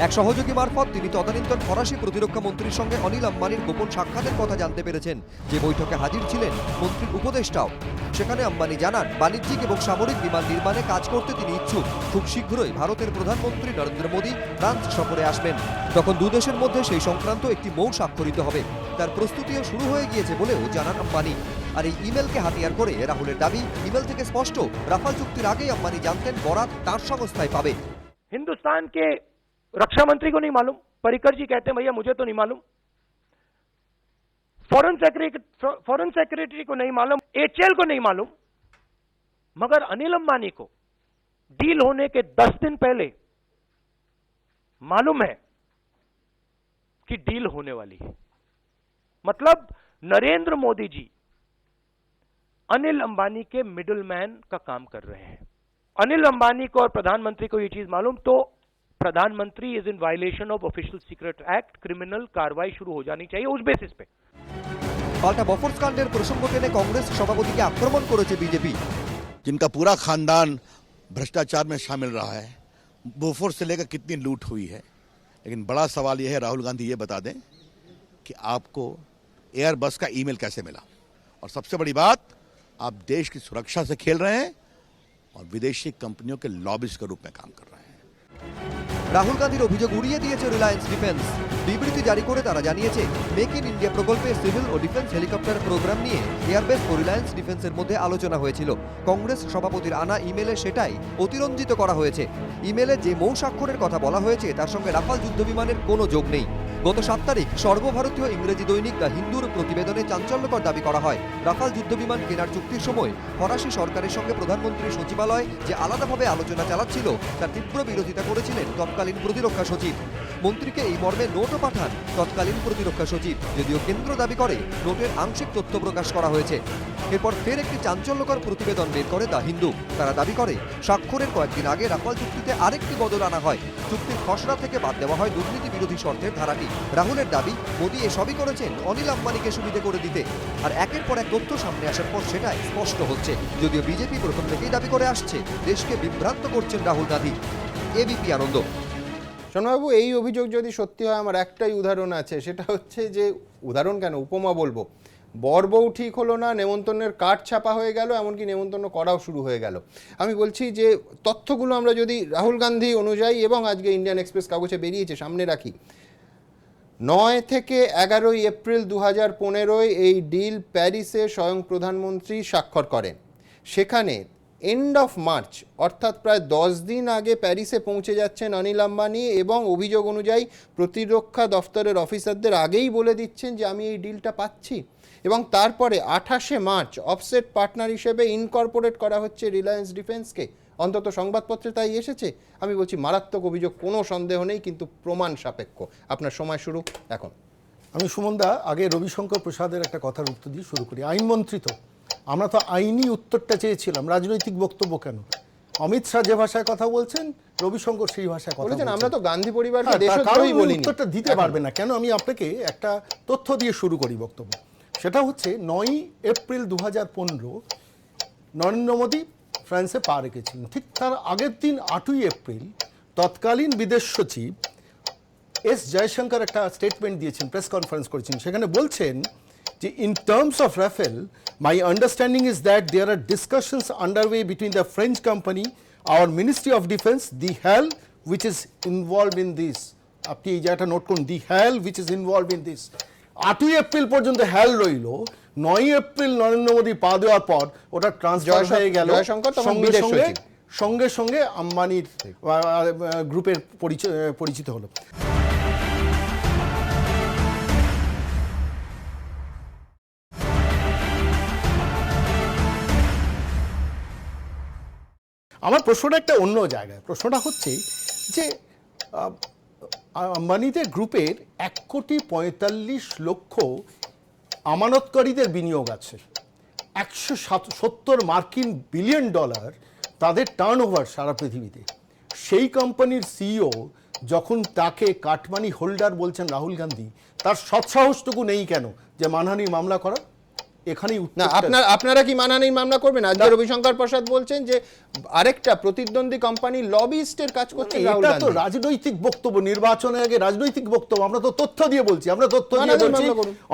এক সহযোগী মারফত তিনি তদানীন্তন ফরাসি প্রতিরক্ষা মন্ত্রীর সঙ্গে অনিল আম্বানির গোপন সাক্ষাতের কথা জানতে পেরেছেন, যে বৈঠকে হাজির ছিলেন মন্ত্রীর উপদেষ্টাও। সেখানে আম্বানি জানান, বাণিজ্যিক এবং সামরিক বিমান নির্মাণে কাজ করতে তিনি ইচ্ছুক। খুব শীঘ্রই ভারতের প্রধানমন্ত্রী নরেন্দ্র মোদী ফ্রান্স সফরে আসবেন, তখন দুদেশের মধ্যে সেই সংক্রান্ত একটি মৌ স্বাক্ষরিত হবে। তার প্রস্তুতিও শুরু হয়ে গিয়েছে বলেও জানান আম্বানি। আর এই ইমেলকে হাতিয়ার করে রাহুলের দাবি, ইমেল থেকে স্পষ্ট রাফাল চুক্তির আগেই আম্বানি জানতেন বরাত তার সংস্থায় পাবে। हिंदुस्तान के रक्षा मंत्री को नहीं मालूम, पर्रिकर जी कहते हैं भैया मुझे तो नहीं मालूम, फॉरेन सेक्रेटरी को नहीं मालूम, एचएल को नहीं मालूम, मगर अनिल अंबानी को डील होने के 10 दिन पहले मालूम है कि डील होने वाली है। मतलब नरेंद्र मोदी जी अनिल अंबानी के मिडलमैन का काम कर रहे हैं। अनिल अंबानी को और प्रधानमंत्री को ये चीज मालूम, तो प्रधानमंत्री is in violation of official secret act, criminal कार्रवाई शुरू हो जानी चाहिए उस बेसिस पे। পাল্টা বফর্স কাণ্ডের প্রসঙ্গ টেনে কংগ্রেস সভাপতিকে আক্রমণ করেছে বিজেপি। जिनका पूरा खानदान भ्रष्टाचार में शामिल रहा है, बोफोर्स से लेकर कितनी लूट हुई है। लेकिन बड़ा सवाल यह है, राहुल गांधी ये बता दें कि आपको एयरबस का ईमेल कैसे मिला। और सबसे बड़ी बात, आप देश की सुरक्षा से खेल रहे हैं और विदेशी कंपनियों के लॉबिस्ट के रूप में काम कर रहे हैं। রাহুল গান্ধীর অভিযোগ উড়িয়ে দিয়েছে রিলায়েন্স ডিফেন্স। বিবৃতি জারি করে তারা জানিয়েছে, মেক ইন ইন্ডিয়া প্রকল্পে সিভিল ও ডিফেন্স হেলিকপ্টার প্রোগ্রাম নিয়ে এয়ারবেস ও রিলায়েন্স ডিফেন্সের মধ্যে আলোচনা হয়েছিল। কংগ্রেস সভাপতির আনা ইমেলে সেটাই অতিরঞ্জিত করা হয়েছে। ইমেলে যে মৌ স্বাক্ষরের কথা বলা হয়েছে তার সঙ্গে রাফাল যুদ্ধবিমানের কোনো যোগ নেই। গত 7 তারিখ সর্বভারতীয় ইংরেজি দৈনিক দ্য হিন্দুর প্রতিবেদনে চাঞ্চল্যকর দাবি করা হয়, রাফাল যুদ্ধবিমান কেনার চুক্তির সময় ফরাসি সরকারের সঙ্গে প্রধানমন্ত্রী সচিবালয় যে আলাদাভাবে আলোচনা চালাচ্ছিল তার তীব্র বিরোধিতা করেছিলেন তৎকালীন প্রতিরক্ষা সচিব। মন্ত্রীকে এই মর্মে নোটও পাঠান তৎকালীন প্রতিরক্ষা সচিব, যদিও কেন্দ্র দাবি করে নোটের আংশিক তথ্য প্রকাশ করা হয়েছে। এরপর ফের একটি চাঞ্চল্যকর প্রতিবেদন বের করে দ্য হিন্দু। তারা দাবি করে, স্বাক্ষরের কয়েকদিন আগে রাফাল চুক্তিতে আরেকটি বদল আনা হয়, চুক্তির খসড়া থেকে বাদ দেওয়া হয় দুর্নীতি বিরোধী শর্তের ধারাটি। রাহুলের দাবি, মোদী এসবই করেছেন অনিল আম্বানিকে সুবিধে করে দিতে। আর একের পর এক তথ্য সামনে আসার পর সেটাই স্পষ্ট হচ্ছে, যদিও বিজেপি প্রথম থেকেই দাবি করে আসছে দেশকে বিভ্রান্ত করছেন রাহুল গান্ধী। এবিপি আনন্দ। শোনবাবু, এই অভিযোগ যদি সত্যি হয়, আমার একটাই উদাহরণ আছে, সেটা হচ্ছে যে, উদাহরণ কেন উপমা বলবো, বর বউ ঠিক হলো না, নেমন্তন্নের কার্ড ছাপা হয়ে গেল, এমনকি নেমন্তন্ন করাও শুরু হয়ে গেল। আমি বলছি যে তথ্যগুলো আমরা যদি রাহুল গান্ধী অনুযায়ী এবং আজকে ইন্ডিয়ান এক্সপ্রেস কাগজে বেরিয়েছে সামনে রাখি, 9 থেকে 11 এপ্রিল 2015 এই ডিল প্যারিসে স্বয়ং প্রধানমন্ত্রী স্বাক্ষর করেন। সেখানে এন্ড অফ মার্চ অর্থাৎ প্রায় 10 দিন আগে প্যারিসে পৌঁছে যাচ্ছেন অনিল আম্বানি এবং অভিযোগ অনুযায়ী প্রতিরক্ষা দফতরের অফিসারদের আগেই বলে দিচ্ছেন যে আমি এই ডিলটা পাচ্ছি, এবং তারপরে 28শে মার্চ অফসেট পার্টনার হিসেবে ইনকর্পোরেট করা হচ্ছে রিলায়েন্স ডিফেন্সকে। অন্তত সংবাদপত্রে তাই এসেছে। আমি বলছি মারাত্মক অভিযোগ, কোনো সন্দেহ নেই, কিন্তু প্রমাণ সাপেক্ষ। আপনার সময় শুরু এখন। আমি সুমনদা আগে রবিশঙ্কর প্রসাদের একটা কথার উত্তর দিয়ে শুরু করি। আইনমন্ত্রী তো, আমরা তো আইনি উত্তরটা চেয়েছিলাম, রাজনৈতিক বক্তব্য কেন? অমিত শাহ যে ভাষায় কথা বলছেন, রবিশঙ্কর সেই ভাষায় কথা বলছেন। আমরা তো গান্ধী পরিবারকে দেশদ্রোহী বলিনি। উত্তরটা দিতে পারবে না কেন? আমি আপনাকে একটা তথ্য দিয়ে শুরু করি বক্তব্য। সেটা হচ্ছে 9 এপ্রিল 2015 নরেন্দ্র মোদী ফ্রান্সে পা রেখেছিলেন। ঠিক তার আগের দিন 8ই এপ্রিল তৎকালীন বিদেশ সচিব এস জয়শঙ্কর একটা স্টেটমেন্ট দিয়েছেন, প্রেস কনফারেন্স করেছেন। সেখানে বলছেন যে in terms of Rafale my understanding is that there are discussions underway between the French company, our ministry of defence, the HAL which is involve in this. আপনি এই জায়গাটা note করুন, the HAL which is involve in this. 8ই April পর্যন্ত HAL রইল। 9 April Narendra Modi পা দেওয়ার পর ওটা ট্রান্সফার হয়ে গেল, সঙ্গে সঙ্গে আম্বানির গ্রুপের পরিচিত হলো। আমার প্রশ্নটা একটা অন্য জায়গায়। প্রশ্নটা হচ্ছে যে আম্বানিদের গ্রুপের 1,45,00,000 আমানতকারীদের বিনিয়োগ আছে। 170 মার্কিন বিলিয়ন ডলার তাদের টার্নওভার সারা পৃথিবীতে। সেই কোম্পানির সিইও যখন তাকে কাটমানি হোল্ডার বলছেন রাহুল গান্ধী, তার সৎসাহসটুকু নেই কেন যে মানহানির মামলা করা? এখানেই না, আপনারা কি মানহানির মামলা করবেন? আজকে রবিশঙ্কর প্রসাদ বলছেন যে আরেকটা প্রতিদ্বন্দ্বী কোম্পানি লবিস্টের কাজ করছে। এটা তো রাজনৈতিক বক্তব্য, নির্বাচনের আগে রাজনৈতিক বক্তব্য। আমরা তো তথ্য দিয়ে বলছি,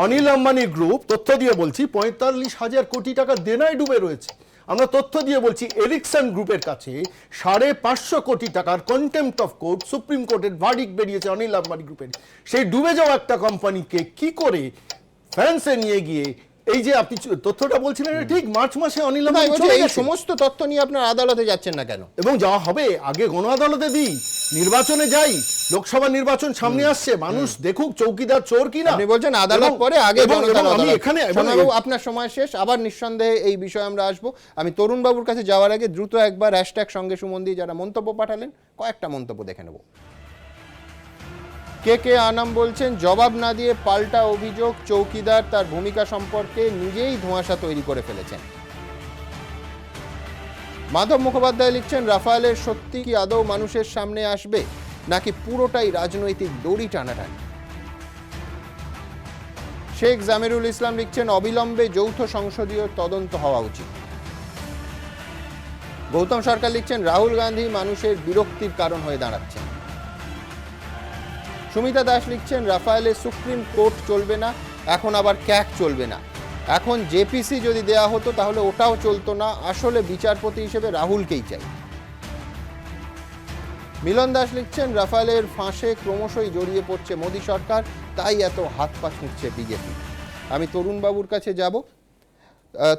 অনিল আম্বানি গ্রুপ, তথ্য দিয়ে বলছি 45,000 কোটি টাকা দেনায় ডুবে রয়েছে। আমরা তথ্য দিয়ে বলছি এরিকসন গ্রুপের কাছে 550 কোটি টাকার কন্টেম্পট অফ কোর্ট, সুপ্রিম কোর্টের ভার্ডিক্ট বেরিয়েছে অনিল আম্বানি গ্রুপের। সেই ডুবে যাওয়া একটা কোম্পানিকে কি করে ফ্রান্সে নিয়ে গিয়ে, এই যে আপনি তথ্যটা বলছিলেন ঠিক মার্চ মাসে অনিল আম্বানি সমস্ত তথ্য নিয়ে আপনার আদালতে যাচ্ছেন না কেন? এবং যাওয়া হবে, আগে গণ আদালতে দিই, নির্বাচনে যাই, লোকসভা নির্বাচন সামনে আসছে, মানুষ দেখুক চৌকিদার চোর কিনা। আপনি বলছেন আদালত পরে, আগে আমি এখানে আপনার সময় শেষ। আবার নিঃসন্দেহে এই বিষয়ে আমরা আসবো। আমি তরুণ বাবুর কাছে যাওয়ার আগে দ্রুত একবার হ্যাশট্যাগ সঙ্গে সুমন দিয়ে যারা মন্তব্য পাঠালেন, কয়েকটা মন্তব্য দেখে নেব। কে আনাম বলছেন, জবাব না দিয়ে পাল্টা অভিযোগ, চৌকিদার তার ভূমিকা সম্পর্কে নিজেই ধোঁয়াশা তৈরি করে ফেলেছেন। মাধব মুখোপাধ্যায় লিখছেন, রাফায়েলের সত্যি কি আদৌ মানুষের সামনে আসবে নাকি পুরোটাই রাজনৈতিক দড়ি টানাটানি? শেখ জামিরুল ইসলাম লিখছেন, অবিলম্বে যৌথ সংসদীয় তদন্ত হওয়া উচিত। গৌতম সরকার লিখছেন, রাহুল গান্ধী মানুষের বিরক্তির কারণ হয়ে দাঁড়াচ্ছেন। সুমিতা দাস লিখছেন, রাফায়েলে সুপ্রিম কোর্ট চলবে না, এখন আবার ক্যাক চলবে না। এখন জেপিসি যদি দেয়া হতো তাহলে ওটাও চলতো না, আসলে বিচারপতি হিসেবে রাহুলকেই চাই। মিলন দাস লিখছেন, রাফায়েলের ফাঁসে ক্রমশই জড়িয়ে পড়ছে মোদী সরকার, তাই এত হাত পা ছুঁড়ছে বিজেপি। আমি তরুণবাবুর কাছে যাব।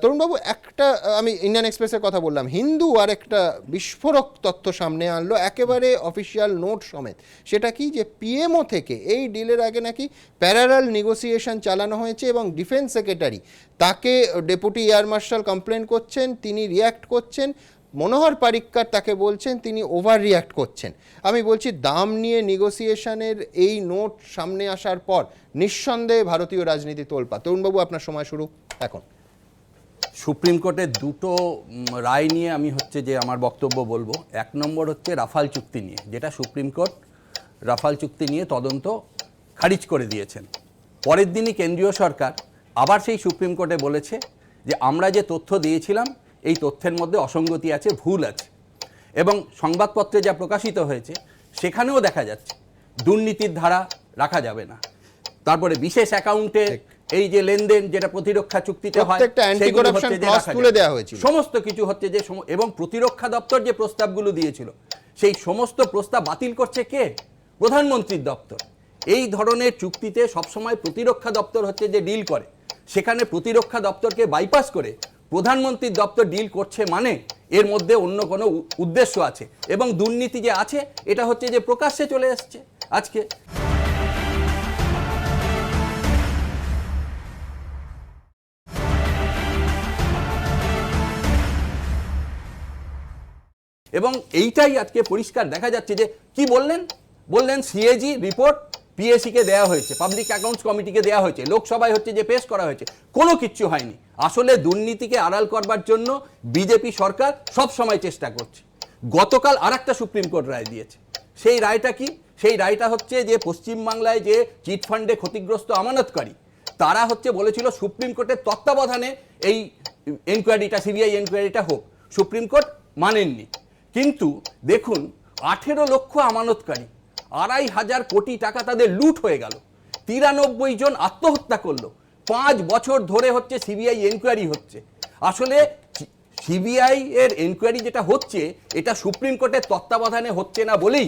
তরুণবাবু, একটা আমি ইন্ডিয়ান এক্সপ্রেসের কথা বললাম, হিন্দু আর একটা বিস্ফোরক তথ্য সামনে আনলো, একেবারে অফিসিয়াল নোট সমেত। সেটা কি যে পিএমও থেকে এই ডিলের আগে নাকি প্যারালাল নেগোসিয়েশন চালানো হয়েছে এবং ডিফেন্স সেক্রেটারি তাকে ডেপুটি এয়ার মার্শাল কমপ্লেন করছেন, তিনি রিয়্যাক্ট করছেন, মনোহর পারিক্কার তাকে বলছেন তিনি ওভার রিয়্যাক্ট করছেন। আমি বলছি দাম নিয়ে নেগোসিয়েশনের এই নোট সামনে আসার পর নিঃসন্দেহে ভারতীয় রাজনীতি তোলপা। তরুণবাবু, আপনার সময় শুরু এখন। সুপ্রিম কোর্টের দুটো রায় নিয়ে আমি যে আমার বক্তব্য বলবো। 1 নম্বর হচ্ছে রাফাল চুক্তি নিয়ে, যেটা সুপ্রিম কোর্ট রাফাল চুক্তি নিয়ে তদন্ত খারিজ করে দিয়েছেন। পরের দিনই কেন্দ্রীয় সরকার আবার সেই সুপ্রিম কোর্টে বলেছে যে আমরা যে তথ্য দিয়েছিলাম এই তথ্যের মধ্যে অসঙ্গতি আছে, ভুল আছে। এবং সংবাদপত্রে যা প্রকাশিত হয়েছে সেখানেও দেখা যাচ্ছে দুর্নীতির ধারা রাখা যাবে না। তারপরে বিশেষ অ্যাকাউন্টে এই যে লেনদেন যেটা প্রতিরক্ষা চুক্তিতে হয় সমস্ত কিছু হচ্ছে যে, এবং প্রতিরক্ষা দপ্তর যে প্রস্তাবগুলো দিয়েছিল সেই সমস্ত প্রস্তাব বাতিল করছে কে? প্রধানমন্ত্রীর দপ্তর। এই ধরনের চুক্তিতে সবসময় প্রতিরক্ষা দপ্তর যে ডিল করে, সেখানে প্রতিরক্ষা দপ্তরকে বাইপাস করে প্রধানমন্ত্রীর দপ্তর ডিল করছে মানে এর মধ্যে অন্য কোনো উদ্দেশ্য আছে, এবং দুর্নীতি যে আছে এটা হচ্ছে যে প্রকাশ্যে চলে এসছে আজকে। এবং এইটাই আজকে পরিষ্কার দেখা যাচ্ছে যে কি বললেন সিএজি রিপোর্ট পিএসসি কে দেওয়া হয়েছে, পাবলিক অ্যাকাউন্টস কমিটিকে দেওয়া হয়েছে, লোকসভায় হচ্ছে যে পেশ করা হয়েছে, কোনো কিচ্ছু হয়নি। আসলে দুর্নীতিকে আড়াল করবার জন্য বিজেপি সরকার সব সময় চেষ্টা করছে। গতকাল আরেকটা সুপ্রিম কোর্ট রায় দিয়েছে। সেই রায়টা কি? সেই রায়টা হচ্ছে যে পশ্চিমবাংলায় যে চিট ফান্ডে ক্ষতিগ্রস্ত আমানতকারী তারা হচ্ছে বলেছিল সুপ্রিম কোর্টের তত্ত্বাবধানে এই এনকোয়ারিটা, সিবিআই এনকোয়ারিটা হোক, সুপ্রিম কোর্ট মানেননি। কিন্তু দেখুন 18 লক্ষ আমানতকারী, 2,500 কোটি টাকা তাদের লুট হয়ে গেল, 93 জন আত্মহত্যা করলো, 5 বছর ধরে হচ্ছে সিবিআই এনকোয়ারি হচ্ছে। আসলে সিবিআই এর এনকোয়ারি যেটা হচ্ছে এটা সুপ্রিম কোর্টের তত্ত্বাবধানে হচ্ছে না বলেই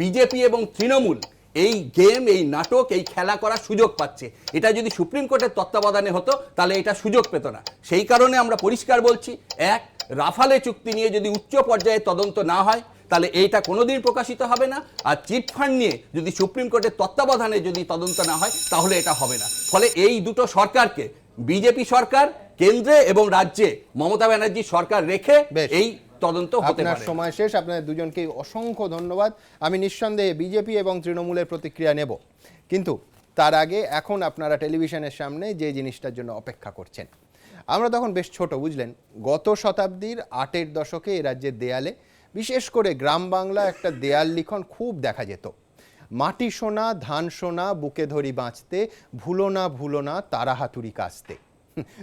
বিজেপি এবং তৃণমূল এই গেম, এই নাটক, এই খেলা করার সুযোগ পাচ্ছে। এটা যদি সুপ্রিম কোর্টের তত্ত্বাবধানে হতো তাহলে এটা সুযোগ পেত না। সেই কারণে আমরা পরিষ্কার বলছি, এক, রাফালে চুক্তি নিয়ে যদি উচ্চ পর্যায়ে তদন্ত না হয় তাহলে এইটা কোনোদিন প্রকাশিত হবে না, আর চিট ফান্ড নিয়ে যদি সুপ্রিম কোর্টের তত্ত্বাবধানে যদি তদন্ত না হয় তাহলে এটা হবে না। ফলে এই দুটো সরকারকে, বিজেপি সরকার কেন্দ্রে এবং রাজ্যে মমতা ব্যানার্জি সরকার রেখে এই তদন্ত হতে আপনার পারে। সময় শেষ। আপনাদের দুজনকে অসংখ্য ধন্যবাদ। আমি নিঃসন্দেহে বিজেপি এবং তৃণমূলের প্রতিক্রিয়া নেব, কিন্তু তার আগে এখন আপনারা টেলিভিশনের সামনে যে জিনিসটার জন্য অপেক্ষা করছেন, আমরা তখন বেশ ছোট, বুঝলেন। গত শতাব্দীর 8-এর দশকে এ রাজ্যের দেয়ালে, বিশেষ করে গ্রাম বাংলা, একটা দেয়াল লিখন খুব দেখা যেত। মাটি সোনা ধান সোনা বুকে ধরি বাঁচতে, ভুলো না তারা হাতুড়ি কাস্তে।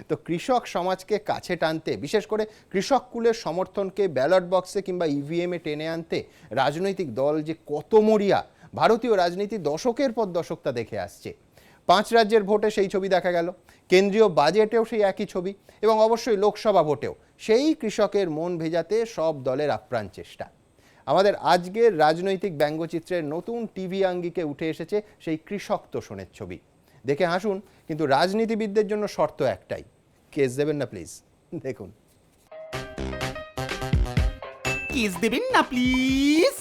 তো কৃষক সমাজকে কাছে টানতে, বিশেষ করে কৃষক কুলের সমর্থনকে ব্যালট বক্সে কিংবা ইভিএমে টেনে আনতে রাজনৈতিক দল যে কত মরিয়া, ভারতীয় রাজনীতি দশকের পর দশক তা দেখে আসছে। 5 রাজ্যের ভোটে সেই ছবি দেখা গেল, কেন্দ্রীয় বাজেটেও সেই একই ছবি, এবং অবশ্যই লোকসভা ভোটেও সেই কৃষকের মন ভেজাতে সব দলের আপ্রাণ চেষ্টা। আমাদের আজকের রাজনৈতিক ব্যঙ্গচিত্রের নতুন টিভি আঙ্গিকে উঠে এসেছে সেই কৃষক তোষণের ছবি। দেখে হাসুন, কিন্তু রাজনীতিবিদদের জন্য শর্ত একটাই, কেস দেবেন না প্লিজ। দেখুন। কেস দেবেন না প্লিজ।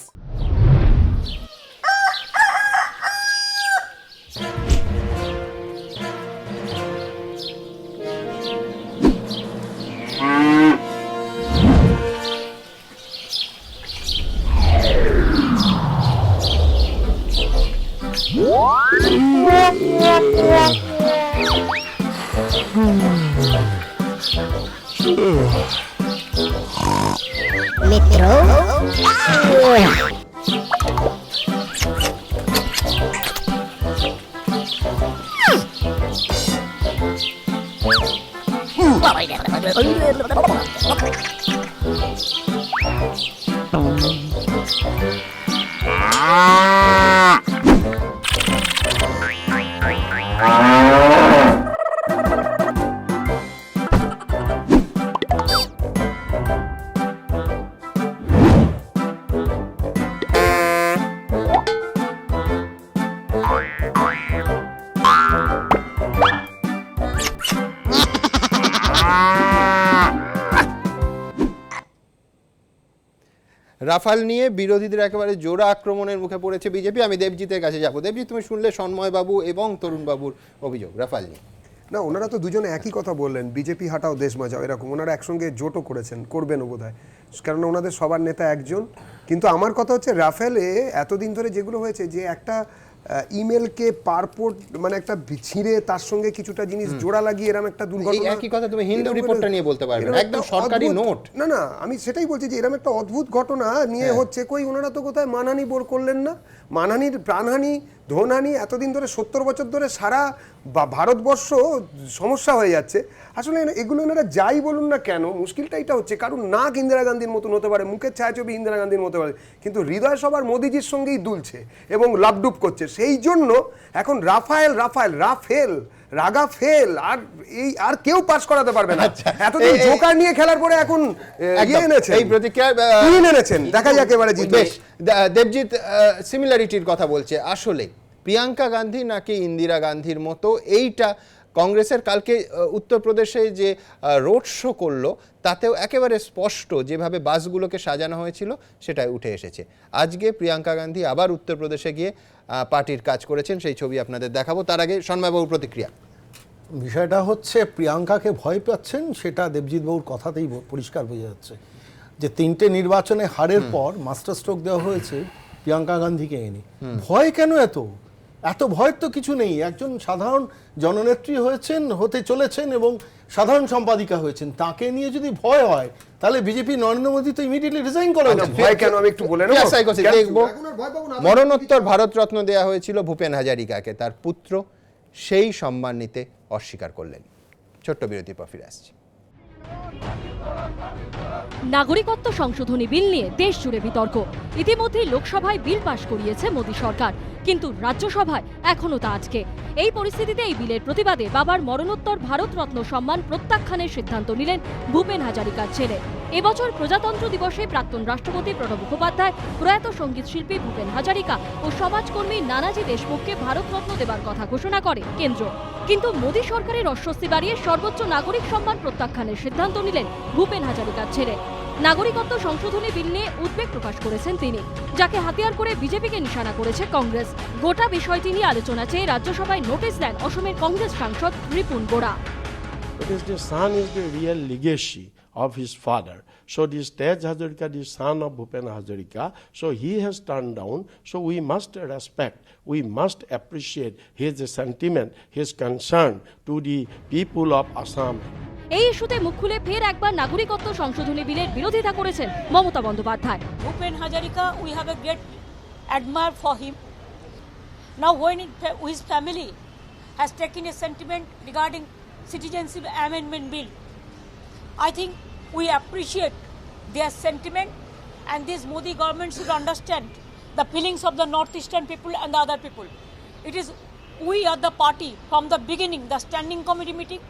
রাফাল নিয়ে বিরোধীদের একেবারে জোড়া আক্রমণের মুখে পড়েছে বিজেপি। আমি দেবজিতের কাছে যাব। দেবজিৎ, তুমি শুনলে সন্ময়বাবু এবং তরুণবাবুর অভিযোগ রাফাল নিয়ে। না, ওনারা তো দুজনে একই কথা বললেন, বিজেপি হাটাও দেশ বাঁচাও, এরকম ওনারা একসঙ্গে জোটও করেছেন, করবেনও বোধহয়, কারণ ওনাদের সবার নেতা একজন। কিন্তু আমার কথা হচ্ছে রাফেলে এতদিন ধরে যেগুলো হয়েছে, যে একটা ইমেলকে পারপোর্ট মানে একটা ছিঁড়ে তার সঙ্গে কিছুটা জিনিস জোড়া লাগিয়ে এরকম একটা দুর্ঘটনা। একই কথা তুমি হিন্দু রিপোর্টটা নিয়ে বলতে পারবে, একদম সরকারি নোট। না না, আমি সেটাই বলছি যে এরকম একটা অদ্ভুত ঘটনা নিয়ে হচ্ছে, কই ওনারা তো কোথায় মানহানি বোর করলেন না? মানহানির প্রাণহানি, ধনহানি, এতদিন ধরে 70 বছর ধরে সারা ভারতবর্ষ সমস্যা হয়ে যাচ্ছে। আসলে এগুলো এনারা যাই বলুন না কেন, মুশকিলটা এটা হচ্ছে, কারণ নাক ইন্দিরা গান্ধীর মতন হতে পারে, মুখের ছায়াছবি ইন্দিরা গান্ধীর মতো পারে, কিন্তু হৃদয় সবার মোদিজির সঙ্গেই দুলছে এবং লাভডুব করছে। সেই জন্য এখন রাফায়েল রাফায়েল রাফেল রাগা ফেল আর কেউ পাস করাতে পারবে না। এতদিন জোকার নিয়ে খেলার পরে এখন এনেছেন, এই প্রতিক্রিয়া এনেছেন, দেখা যাক এবারে জিতবে। দেবজিৎ সিমিলারিটির কথা বলছে, আসলে প্রিয়াঙ্কা গান্ধী নাকি ইন্দিরা গান্ধীর মতো, এইটা কংগ্রেসের কালকে উত্তরপ্রদেশে যে রোড শো করলো তাতেও একেবারে স্পষ্ট যেভাবে বাসগুলোকে সাজানো হয়েছিল সেটাই উঠে এসেছে। আজকে প্রিয়াঙ্কা গান্ধী আবার উত্তরপ্রদেশে গিয়ে পার্টির কাজ করেছেন, সেই ছবি আপনাদের দেখাবো। তার আগে সন্ময়বাবুর প্রতিক্রিয়া। বিষয়টা হচ্ছে প্রিয়াঙ্কাকে ভয় পাচ্ছেন, সেটা দেবজিৎ বাবুর কথাতেই পরিষ্কার বোঝা যাচ্ছে যে 3টে নির্বাচনে হারের পর মাস্টার স্ট্রোক দেওয়া হয়েছে প্রিয়াঙ্কা গান্ধীকে এনে। ভয় কেন এত ভয়ের তো কিছু নেই। একজন সাধারণ জননেত্রী হয়েছেন, হতে চলেছেন এবং সাধারণ সম্পাদিকা হয়েছেন, তাকে নিয়ে যদি ভয় হয় তাহলে বিজেপি নরেন্দ্র মোদী তো ইমিডিয়েটলি রিজাইন করে দেন। ভয় কেন আমি একটু বলে দেখবো। মরণোত্তর ভারতরত্ন দেয়া হয়েছিল ভূপেন হাজারিকাকে, তার পুত্র সেই সম্মান নিতে অস্বীকার করলেন। ছোট্ট বিরতির পর ফিরে আসছি। নাগরিকত্ব সংশোধনী বিল নিয়ে দেশ জুড়ে বিতর্ক। ইতিমধ্যে লোকসভায় বিল পাশ করিয়েছে মোদী সরকার, কিন্তু রাজ্যসভায় এখনো তা আটকে। এই পরিস্থিতিতে এই বিলের প্রতিবাদে বাবার মরণোত্তর ভারতরত্ন সম্মান প্রত্যাখ্যানের সিদ্ধান্ত নিলেন ভূপেন হাজারিকার ছেলে। এবছর প্রজাতন্ত্র দিবসে প্রাক্তন রাষ্ট্রপতি প্রণব মুখোপাধ্যায়, প্রয়াত সঙ্গীত শিল্পী ভূপেন হাজারিকা ও সমাজকর্মী নানাজি দেশমুখকে ভারতরত্ন দেবার কথা ঘোষণা করে কেন্দ্র। কিন্তু মোদী সরকারের অস্বস্তি বাড়িয়ে সর্বোচ্চ নাগরিক সম্মান প্রত্যাখ্যানের সিদ্ধান্ত নিলেন ভূপেন হাজারিকার ছেলে। নাগরিকত্ব সংশোধনী বিল নিয়ে উদ্বেগ প্রকাশ করেছেন তিনি, যাকে হাতিয়ার করে বিজেপিকে নিশানা করেছে কংগ্রেস। গোটা বিষয়টি নিয়ে আলোচনা চেয়ে রাজ্যসভায় নোটিশ দেন অসমের কংগ্রেস সাংসদ রিপুন বোরা। of his father. So this Tej Hazarika, the son of Bhupen Hazarika, so he has turned down. So we must respect, we must appreciate his sentiment, his concern to the people of Assam. এই ইস্যুতে মুখ খুলে ফের একবার নাগরিকত্ব সংশোধনী বিলের বিরোধিতা করেছেন Mamata Bandyopadhyay. Bhupen Hazarika, we have a great admire for him. Now when his family has taken a sentiment regarding citizenship amendment bill, I think we appreciate their sentiment, and this Modi government should understand the feelings of the northeastern people and the other people. It is we are the party from the beginning, the standing committee meeting,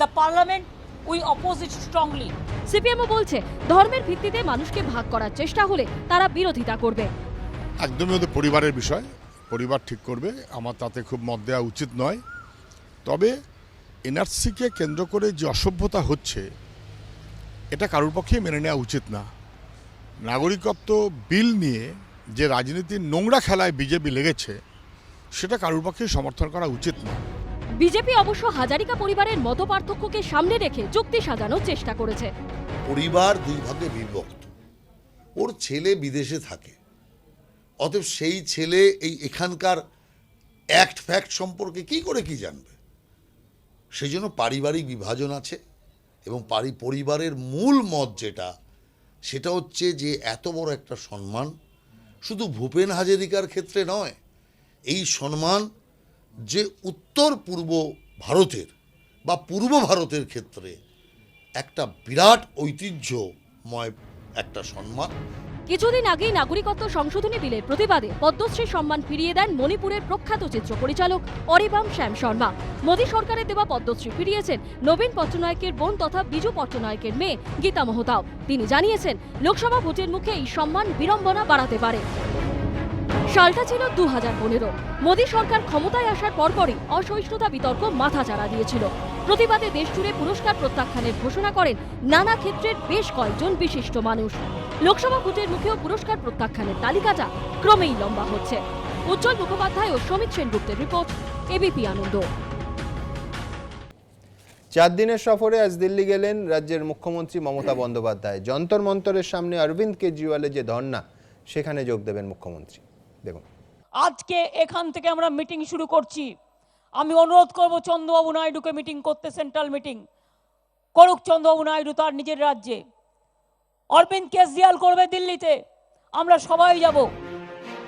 the parliament, we oppose it strongly. সিপিএমও বলছে ধর্মের ভিত্তিতে মানুষকে ভাগ করার চেষ্টা হলে তারা বিরোধিতা করবে। একদমই ওদের পরিবারের বিষয়, পরিবার ঠিক করবে, আমার তাতে খুব মত দেওয়া উচিত নয়। তবে এনআরসিকে কেন্দ্র করে যে অসভ্যতা হচ্ছে এটা কারোর পক্ষেই মেনে নেওয়া উচিত না। নাগরিকত্ব বিল নিয়ে যে রাজনীতির নোংরা খেলায় বিজেপি লেগেছে সেটা কারোর পক্ষেই সমর্থন করা উচিত না। বিজেপি অবশ্য হাজারিকা পরিবারের মতপার্থক্যকে সামনে রেখে যুক্তি সাজানোর চেষ্টা করেছে। পরিবার দুই ভাগে বিভক্ত, ওর ছেলে বিদেশে থাকে, অতএব সেই ছেলে এখানকার অ্যাক্ট ফ্যাক্ট সম্পর্কে কি করে কি জানবে? সেই জন্য পারিবারিক বিভাজন আছে এবং পরিবারের মূল মত যেটা সেটা হচ্ছে যে এত বড় একটা সম্মান শুধু ভূপেন হাজারিকার ক্ষেত্রে নয়, এই সম্মান যে উত্তর পূর্ব ভারতের বা পূর্ব ভারতের ক্ষেত্রে একটা বিরাট ঐতিহ্যময় একটা সম্মান। কিছুদিন আগেই নাগরিকত্ব সংশোধনী বিলের প্রতিবাদে পদ্মশ্রী সম্মান ফিরিয়ে দেন মণিপুরের প্রখ্যাত চিত্র পরিচালক অরিবাম শ্যাম শর্মা। মোদী সরকারের দেওয়া পদ্মশ্রী ফিরিয়েছেন নবীন পট্টনায়কের বোন তথা বিজু পট্টনায়কের মেয়ে গীতা মহতাও। তিনি জানিয়েছেন লোকসভা ভোটের মুখে এই সম্মান বিড়ম্বনা বাড়াতে পারে। সালটা ছিল 2015। মোদী সরকার ক্ষমতায় আসার পরপরই অসহিষ্ণুতা বিতর্ক মাথাচাড়া দিয়েছিল। প্রতিবাদে দেশজুড়ে পুরস্কার প্রত্যাখ্যানের ঘোষণা করেন নানা ক্ষেত্রের বেশ কয়েকজন বিশিষ্ট মানুষ। লোকসভা ভোটের মুখেও পুরস্কার প্রত্যাখ্যানের তালিকাটা ক্রমেই লম্বা হচ্ছে। উজ্জ্বল মুখোপাধ্যায় ও সমিত সেনগুপ্তের রিপোর্ট, এবিপি আনন্দ। 4 দিনের সফরে আজ দিল্লি গেলেন রাজ্যের মুখ্যমন্ত্রী মমতা বন্দ্যোপাধ্যায়। যন্তর মন্তরের সামনে অরবিন্দ কেজরিওয়ালের যে ধর্ণা, সেখানে যোগ দেবেন মুখ্যমন্ত্রী। দেখুন, আজকে এখান থেকে আমরা মিটিং শুরু করছি। আমি অনুরোধ করব চন্দ্রবাবু নাইডুকে মিটিং করতে, সেন্ট্রাল মিটিং করুক চন্দ্রবাবু নাইডু তার নিজের রাজ্যে। অরবিন্দ কেজরিওয়াল করবে দিল্লিতে, আমরা সবাই যাব।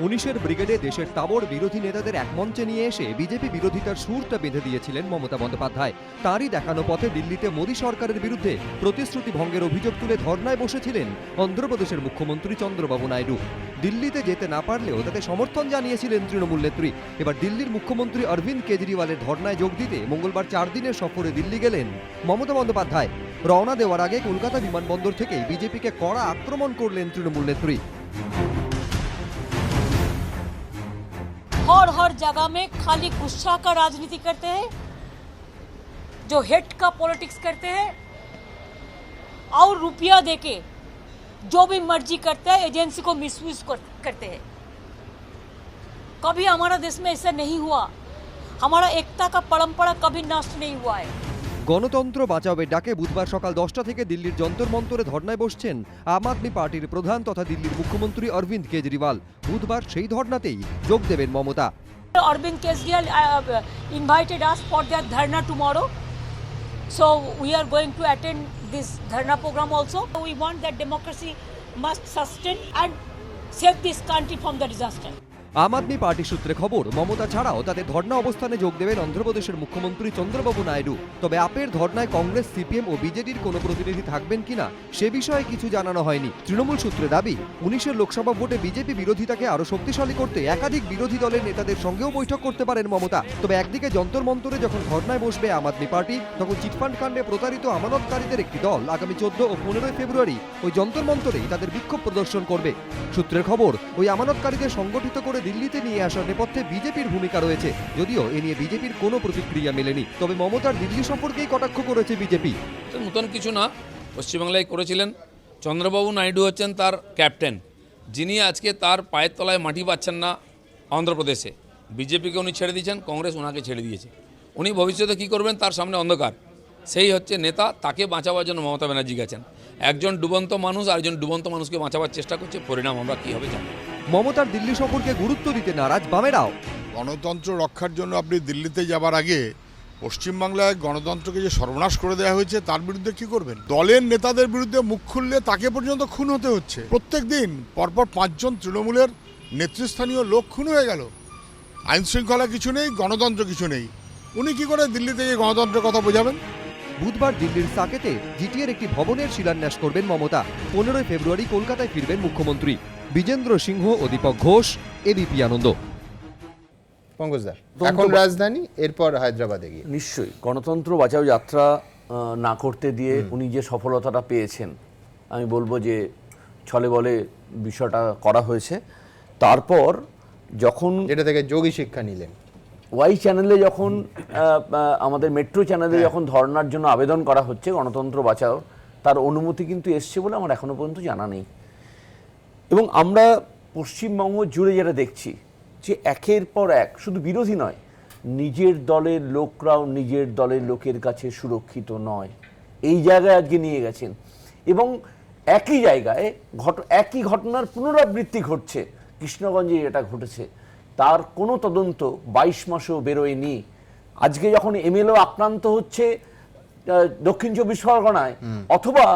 19 ব্রিগেডে দেশের তাবড় বিরোধী নেতাদের এক মঞ্চে নিয়ে এসে বিজেপি বিরোধিতার সুরটা বেঁধে দিয়েছিলেন মমতা বন্দ্যোপাধ্যায়। তারই দেখানো পথে দিল্লিতে মোদী সরকারের বিরুদ্ধে প্রতিশ্রুতি ভঙ্গের অভিযোগ তুলে ধর্নায় বসেছিলেন অন্ধ্রপ্রদেশের মুখ্যমন্ত্রী চন্দ্রবাবু নাইডু। দিল্লিতে যেতে না পারলেও তাতে সমর্থন জানিয়েছিলেন তৃণমূল নেত্রী। এবার দিল্লির মুখ্যমন্ত্রী অরবিন্দ কেজরিওয়ালের ধর্নায় যোগ দিতে মঙ্গলবার 4 দিনের সফরে দিল্লি গেলেন মমতা বন্দ্যোপাধ্যায়। রওনা দেওয়ার আগে কলকাতা বিমানবন্দর থেকেই বিজেপিকে কড়া আক্রমণ করলেন তৃণমূল নেত্রী। हर जगह में खाली गुस्सा का राजनीति करते हैं, जो हेट का पॉलिटिक्स करते हैं और रुपया देके जो भी मर्जी करता है, एजेंसी को मिसयूज करते हैं। कभी हमारा देश में ऐसा नहीं हुआ, हमारा एकता का परंपरा कभी नष्ट नहीं हुआ है। গণতন্ত্র বাঁচাবে ডাকে বুধবার সকাল 10টা থেকে দিল্লির যন্তর মন্তরে ধর্নায় বসছেন আম আদমি পার্টির প্রধান তথা দিল্লির মুখ্যমন্ত্রী অরবিন্দ কেজরিওয়াল। বুধবার সেই ধর্নাতেই যোগ দেবেন Mamata. Arvind Kejriwal invited us for their dharna tomorrow, so we are going to attend this dharna program also. We want that democracy must sustain and save this country from the disaster. Aam Aadmi Party সূত্রে খবর, মমতা ছাড়াও তাদের ধর্ণা অবস্থানে যোগ দেবেন অন্ধ্রপ্রদেশের মুখ্যমন্ত্রী চন্দ্রবাবু নাইডু। তবে আপের ধর্নায় কংগ্রেস, সিপিএম ও বিজেডির কোনো প্রতিনিধি থাকবেন কিনা সে বিষয়ে কিছু জানানো হয়নি। তৃণমূল সূত্রে দাবি, 19-এর লোকসভা ভোটে বিজেপি বিরোধিতাকে আরও শক্তিশালী করতে একাধিক বিরোধী দলের নেতাদের সঙ্গেও বৈঠক করতে পারেন মমতা। তবে একদিকে যন্তর মন্তরে যখন ধর্নায় বসবে আম আদমি পার্টি, তখন চিটফান্ড কাণ্ডে প্রতারিত আমানতকারীদের একটি দল আগামী 14 ও 15 ফেব্রুয়ারি ওই যন্তর মন্তরেই তাদের বিক্ষোভ প্রদর্শন করবে। সূত্রের খবর, ওই আমানতকারীদের সংগঠিত করে দিল্লিতে নিয়ে আসার নেপথ্যে বিজেপির ভূমিকা রয়েছে, যদিও এ নিয়ে বিজেপির কোনো প্রতিক্রিয়া মেলেনি। তবে মমতার দিল্লি সফরকেই কটাক্ষ করেছে বিজেপি। নতুন কিছু না, পশ্চিমবাংলায় করেছিলেন। চন্দ্রবাবু নাইডু হচ্ছেন তার ক্যাপ্টেন, যিনি আজকে তার পায়ের তলায় মাটি পাচ্ছেন না অন্ধ্রপ্রদেশে। বিজেপিকে উনি ছেড়ে দিয়েছেন, কংগ্রেস ওনাকে ছেড়ে দিয়েছে। উনি ভবিষ্যতে কী করবেন তার সামনে অন্ধকার। সেই হচ্ছে নেতা, তাকে বাঁচাবার জন্য মমতা ব্যানার্জি গেছেন। একজন ডুবন্ত মানুষ আর একজন ডুবন্ত মানুষকে বাঁচাবার চেষ্টা করছে, পরিণাম আমরা কী হবে জানি। মমতার দিল্লি সফরকে গুরুত্ব দিতে নারাজ বামেরাও। গণতন্ত্র রক্ষার জন্য আপনি দিল্লিতে যাবার আগে পশ্চিমবাংলায় গণতন্ত্রকে যে সর্বনাশ করে দেওয়া হয়েছে তার বিরুদ্ধে কি করবেন? দলের নেতাদের বিরুদ্ধে মুখ খুললে তাকে পর্যন্ত খুন হতে হচ্ছে। প্রত্যেক দিন পরপর 5 জন তৃণমূলের নেতৃস্থানীয় লোক খুন হয়ে গেল। আইন শৃঙ্খলা কিছু নেই, গণতন্ত্র কিছু নেই। উনি কি করে দিল্লি থেকে গণতন্ত্রের কথা বোঝাবেন? বুধবার দিল্লির সাকেতে জিটিএর একটি ভবনের শিলান্যাস করবেন মমতা। 15 ফেব্রুয়ারি কলকাতায় ফিরবেন মুখ্যমন্ত্রী। বিজেন্দ্র সিংহ ও দীপক ঘোষ, এবিপি আনন্দ। পঙ্কজদা, এখন রাজধানী, এরপর হায়দ্রাবাদে গিয়ে নিশ্চয়ই গণতন্ত্র বাঁচাও যাত্রা না করতে দিয়ে উনি যে সফলতাটা পেয়েছেন, আমি বলবো যে ছলে বলে বিষয়টা করা হয়েছে। তারপর যখন এটা থেকে যোগী শিক্ষা নিলেন, ওয়াই চ্যানেলে যখন আমাদের মেট্রো চ্যানেলে যখন ধর্নার জন্য আবেদন করা হচ্ছে গণতন্ত্র বাঁচাও, তার অনুমতি কিন্তু এসছে বলে আমার এখনো পর্যন্ত জানা নেই। এবং আমরা পশ্চিমবঙ্গ জুড়ে যেটা দেখছি যে একের পর এক, শুধু বিরোধী নয়, নিজের দলের লোকরাও নিজের দলের লোকের কাছে সুরক্ষিত নয়, এই জায়গায় আজকে নিয়ে গেছেন। এবং একই জায়গায় একই ঘটনার পুনরাবৃত্তি ঘটছে। কৃষ্ণগঞ্জে যেটা ঘটেছে তার কোনো তদন্ত 22 মাসেও বেরোয়নি। আজকে যখন এমএলএ আক্রান্ত হচ্ছে দক্ষিণ 24 পরগনায়, অথবা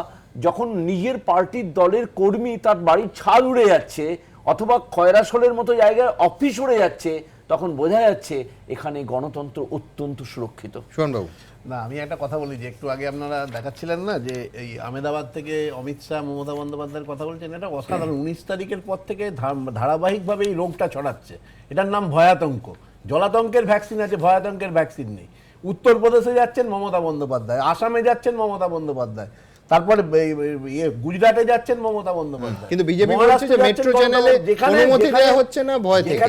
যখন নিজের পার্টির দলের কর্মী তার বাড়ির ছাদ উড়ে যাচ্ছে, অথবা খয়রাশোলের মতো জায়গায় অফিস উড়ে যাচ্ছে, তখন বোঝা যাচ্ছে এখানে গণতন্ত্র অত্যন্ত সুরক্ষিত। শোনবাবু, না, আমি একটা কথা বলি যে একটু আগে আপনারা দেখাচ্ছিলেন না যে এই আহমেদাবাদ থেকে অমিত শাহ মমতা বন্দ্যোপাধ্যায়ের কথা বলছেন, এটা অসাধারণ। 19 তারিখের পর থেকে ধারাবাহিকভাবে এই রোগটা ছড়াচ্ছে। এটার নাম ভয়াতঙ্ক। জলাতঙ্কের ভ্যাকসিন আছে, ভয়াতঙ্কের ভ্যাকসিন নেই। উত্তরপ্রদেশে যাচ্ছেন মমতা বন্দ্যোপাধ্যায়, আসামে যাচ্ছেন মমতা বন্দ্যোপাধ্যায়, তারপরে গুজরাটে যাচ্ছেন মমতা বন্দ্যোপাধ্যায়। কিন্তু বিজেপি বলছে যে মেট্রো চ্যানেলে অনুমতি দেওয়া হচ্ছে না ভয় থেকে।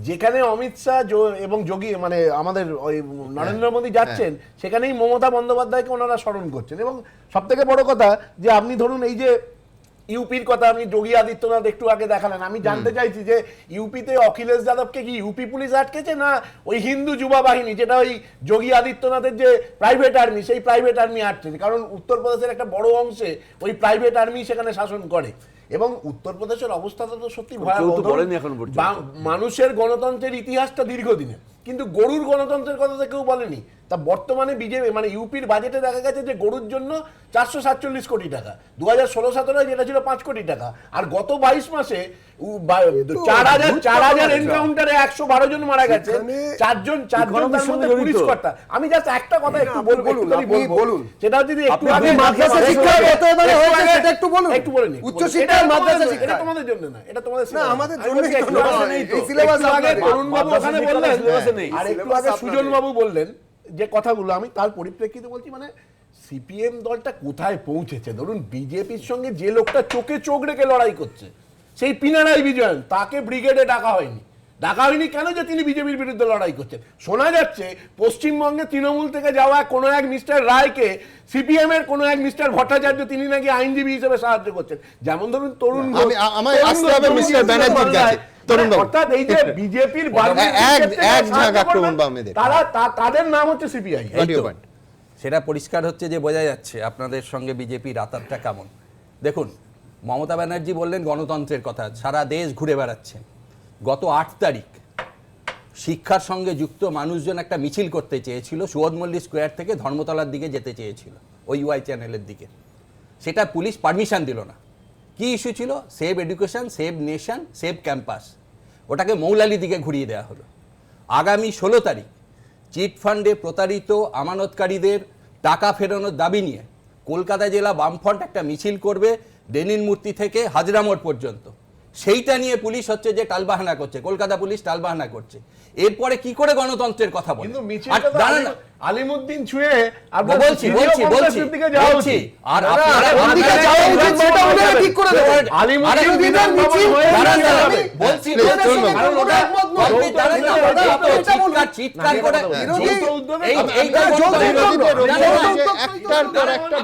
যেখানে অমিত শাহ এবং যোগী মানে আমাদের ওই নরেন্দ্র মোদী যাচ্ছেন, সেখানেই মমতা বন্দ্যোপাধ্যায়কে ওনারা স্মরণ করছেন। এবং সবথেকে বড় কথা যে আপনি ধরুন এই যে ইউপির কথা আপনি যোগী আদিত্যনাথ একটু আগে দেখালেন, আমি জানতে চাইছি যে ইউপিতে অখিলেশ যাদবকে কি ইউপি পুলিশ আটকেছে, না ওই হিন্দু যুবা বাহিনী যেটা ওই যোগী আদিত্যনাথের যে প্রাইভেট আর্মি, সেই প্রাইভেট আর্মি আটকেছে? কারণ উত্তরপ্রদেশের একটা বড় অংশে ওই প্রাইভেট আর্মি সেখানে শাসন করে। এবং উত্তরপ্রদেশের অবস্থাটা তো সত্যি ভয়াবহ। মানুষের গণতন্ত্রের ইতিহাসটা দীর্ঘদিনের, কিন্তু গরুর গণতন্ত্রের কথা তো কেউ বলেনি। তা বর্তমানে বিজেপি মানে ইউপির বাজেটে দেখা গেছে যে গরুর জন্য 447 কোটি টাকা, 2016-17 যেটা ছিল 5 কোটি টাকা, আর গত 22 মাসে 4000 এনকাউন্টারে 112 জন মারা গেছে, 4 জন তার মধ্যে পুলিশ কর্তা। আমি জাস্ট একটা কথা একটু বলুন, সেটা যদি একটু আগে মাদ্রাসা শিক্ষা কত এবারে হয়েছে সেটা একটু বলুন, একটু বলে নিন। উচ্চ শিক্ষা মাদ্রাসা শিক্ষা এটা তোমাদের জন্য না, এটা তোমাদের না, আমাদের জন্য নেই। এই সিলেবাস আগে তরুণ বাবু ওখানে বললেন, আর একটু আগে সুজন বাবু বললেন যে কথাগুলো, আমি তার পরিপ্রেক্ষিতে বলছি। মানে সিপিএম দলটা কোথায় পৌঁছেছে? ধরুন বিজেপির সঙ্গে যে লোকটা চোখে চোখ রেখে লড়াই করছে, সেই পিনারাই বিজয়ন, তাকে ব্রিগেডে ডাকা হয়নি। ডাকা হয়নি কেন? যে তিনি বিজেপির বিরুদ্ধে লড়াই করছেন। শোনা যাচ্ছে পশ্চিমবঙ্গে তৃণমূল থেকে যাওয়া কোনো এক মিস্টার রায়কে সিপিএম এর কোনো এক মিস্টার ভট্টাচার্য তিনি নাকি আইনজীবী হিসেবে সাহায্য করছেন। যেমন ধরুন তরুণ অর্থাৎ এই যে বিজেপির তাদের নাম হচ্ছে সিপিআই। সেটা পরিষ্কার হচ্ছে যে বোঝা যাচ্ছে আপনাদের সঙ্গে বিজেপির আতাতটা কেমন। দেখুন, মমতা ব্যানার্জি বললেন গণতন্ত্রের কথা, সারা দেশ ঘুরে বেড়াচ্ছেন। গত 8 তারিখ শিক্ষার সঙ্গে যুক্ত মানুষজন একটা মিছিল করতে চেয়েছিল, সুবোধ মল্লিক স্কোয়ার থেকে ধর্মতলার দিকে যেতে চেয়েছিল, ওই ওয়াই চ্যানেলের দিকে। সেটা পুলিশ পারমিশন দিল না। কি ইস্যু ছিল? Save education, save nation, save campus. ওটাকে মৌলালি দিকে ঘুরিয়ে দেওয়া হলো। আগামী 16 তারিখ চিট ফান্ডে প্রতারিত আমানতকারীদের টাকা ফেরানোর দাবি নিয়ে কলকাতা জেলা বামফ্রন্ট একটা মিছিল করবে লেনিন মূর্তি থেকে হাজরা মোড় পর্যন্ত। সেইটা নিয়ে পুলিশ হচ্ছে যে টালবাহানা করছে, কলকাতা পুলিশ টালবাহানা করছে। এরপরে কি করে গণতন্ত্রের কথা বলে? আলিমুদ্দিন ছুঁয়ে বলছি আর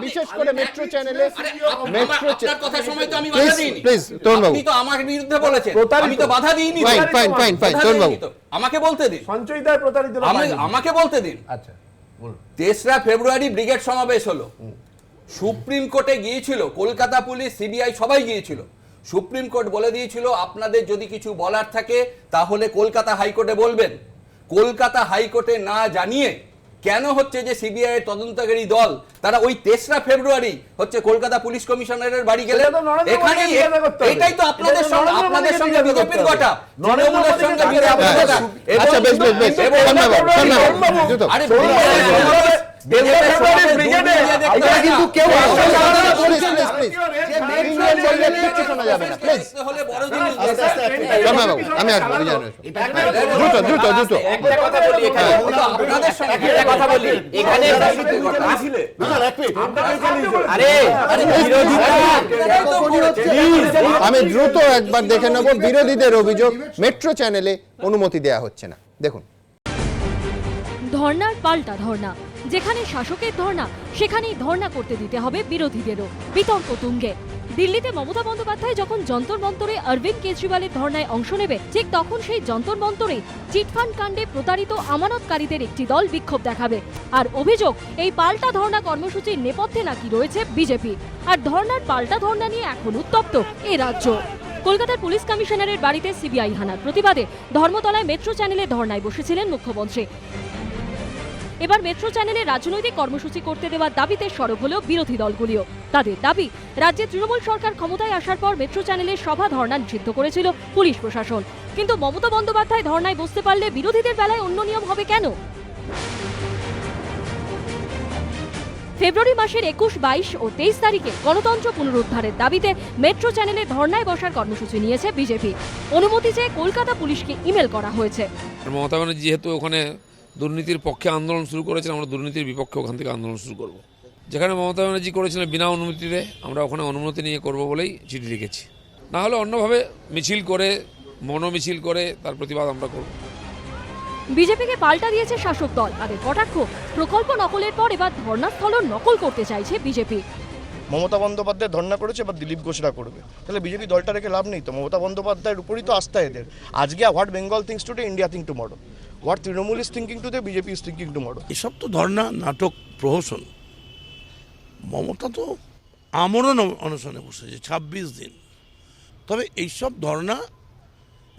বিশেষ করে মেট্রো চ্যানেলে আমার বিরুদ্ধে বলেছেন, আমি তো বাধা দিইনি। আমাকে বলতে দিন, সঞ্চয়িতায় প্রতারিত আমাকে বলতে দিন। আচ্ছা, 3রা ফেব্রুয়ারি ব্রিগেড সমাবেশ হলো, সুপ্রিম কোর্টে গিয়েছিল কলকাতা পুলিশ, সিবিআই সবাই গিয়েছিল। সুপ্রিম কোর্ট বলে দিয়েছিল আপনাদের যদি কিছু বলার থাকে তাহলে কলকাতা হাইকোর্টে বলবেন। কলকাতা হাইকোর্টে না জানিয়ে কেন হচ্ছে যে সিবিআই এর তদন্তকারী দল তারা ওই 3রা ফেব্রুয়ারি হচ্ছে কলকাতা পুলিশ কমিশনারের বাড়ি গেলে? এখানে এটাই তো আপনাদের সঙ্গে বিজেপির কথা, তৃণমূলের সঙ্গে বিজেপির কথা। আচ্ছা, বেশ বেশ বেশ, কিন্তু কেউ আমি দ্রুত আমি দ্রুত একবার দেখে নেব বিরোধীদের অভিযোগ মেট্রো চ্যানেলে অনুমতি দেয়া হচ্ছে না। দেখুন, ধর্নার পাল্টা ধর্না, যেখানে শাসকের ধর্না সেখানেই ধর্না করতে দিতে হবে বিরোধীদেরও। বিতর্ক তুঙ্গে। দিল্লিতে মমতা বন্দ্যোপাধ্যায় যখন যন্তর মন্তরে অরবিন্দ কেজরিওয়ালের ধর্নায় অংশ নেবে, ঠিক তখন সেই যন্তর মন্তরে চিটফান্ড কাণ্ডে প্রতারিত আমানতকারীদের একটি দল বিক্ষোভ দেখাবে। আর অভিযোগ, এই পাল্টা ধর্না কর্মসূচির নেপথ্যে নাকি রয়েছে বিজেপি। আর ধর্নার পাল্টা ধর্না নিয়ে এখন উত্তপ্ত এ রাজ্য। কলকাতার পুলিশ কমিশনারের বাড়িতে সিবিআই হানার প্রতিবাদে ধর্মতলায় মেট্রো চ্যানেলে ধর্নায় বসেছিলেন মুখ্যমন্ত্রী। এবার মেট্রো চ্যানেলে রাজনৈতিক কর্মসূচি করতে দেওয়ার দাবিতে সরব হলো বিরোধী দলগুলিও। তাদের দাবি, রাজ্যে তৃণমূল সরকার ক্ষমতায় আসার পর মেট্রো চ্যানেলের সভা ধর্না নিষিদ্ধ করেছিল পুলিশ প্রশাসন। কিন্তু মমতা বন্দ্যোপাধ্যায় ধর্নায় বসতে পারলে বিরোধীদের বেলায় অন্য নিয়ম হবে কেন? ফেব্রুয়ারি মাসের 21, 22 ও 23 তারিখে গণতন্ত্র পুনরুদ্ধারের দাবিতে মেট্রো চ্যানেলে ধর্নায় বসার কর্মসূচি নিয়েছে বিজেপি। অনুমতি চেয়ে কলকাতা পুলিশকে ইমেল করা হয়েছে। মমতা ব্যানার্জি যেহেতু ওখানে দুর্নীতির পক্ষে আন্দোলন শুরু করেছেন, আমরা দুর্নীতির বিপক্ষে ওখান থেকে আন্দোলন শুরু করব। যেখানে মমতা ব্যানার্জি করেছিলেন বিনা অনুমতিতে, আমরা ওখানে অনুমতি নিয়ে করব বলেই চিঠি লিখেছি। না হলে অন্যভাবে মিছিল করে, মনোমিছিল করে তার প্রতিবাদ আমরা করব। বিজেপিকে পাল্টা দিয়েছে শাসক দল। তাদের কটাক্ষ, প্রকল্প নকলের পর এবার ধর্নাস্থলও নকল করতে চাইছে বিজেপি। মমতা বন্দ্যোপাধ্যায় ধর্না করেছে, এবার দিলীপ ঘোষরা করবে, তাহলে বিজেপি দলটা রেখে লাভ নেই তো। মমতা বন্দ্যোপাধ্যায়ের উপরই তো আস্থা এদের। আজকে what Bengal things today, India thing tomorrow. What Trinamool is thinking today, BJP is thinking tomorrow. এসব তো ধর্না, নাটক, প্রহসন। মমতা তো আমরণ অনশনে বসেছে 26 দিন। তবে এইসব ধর্না,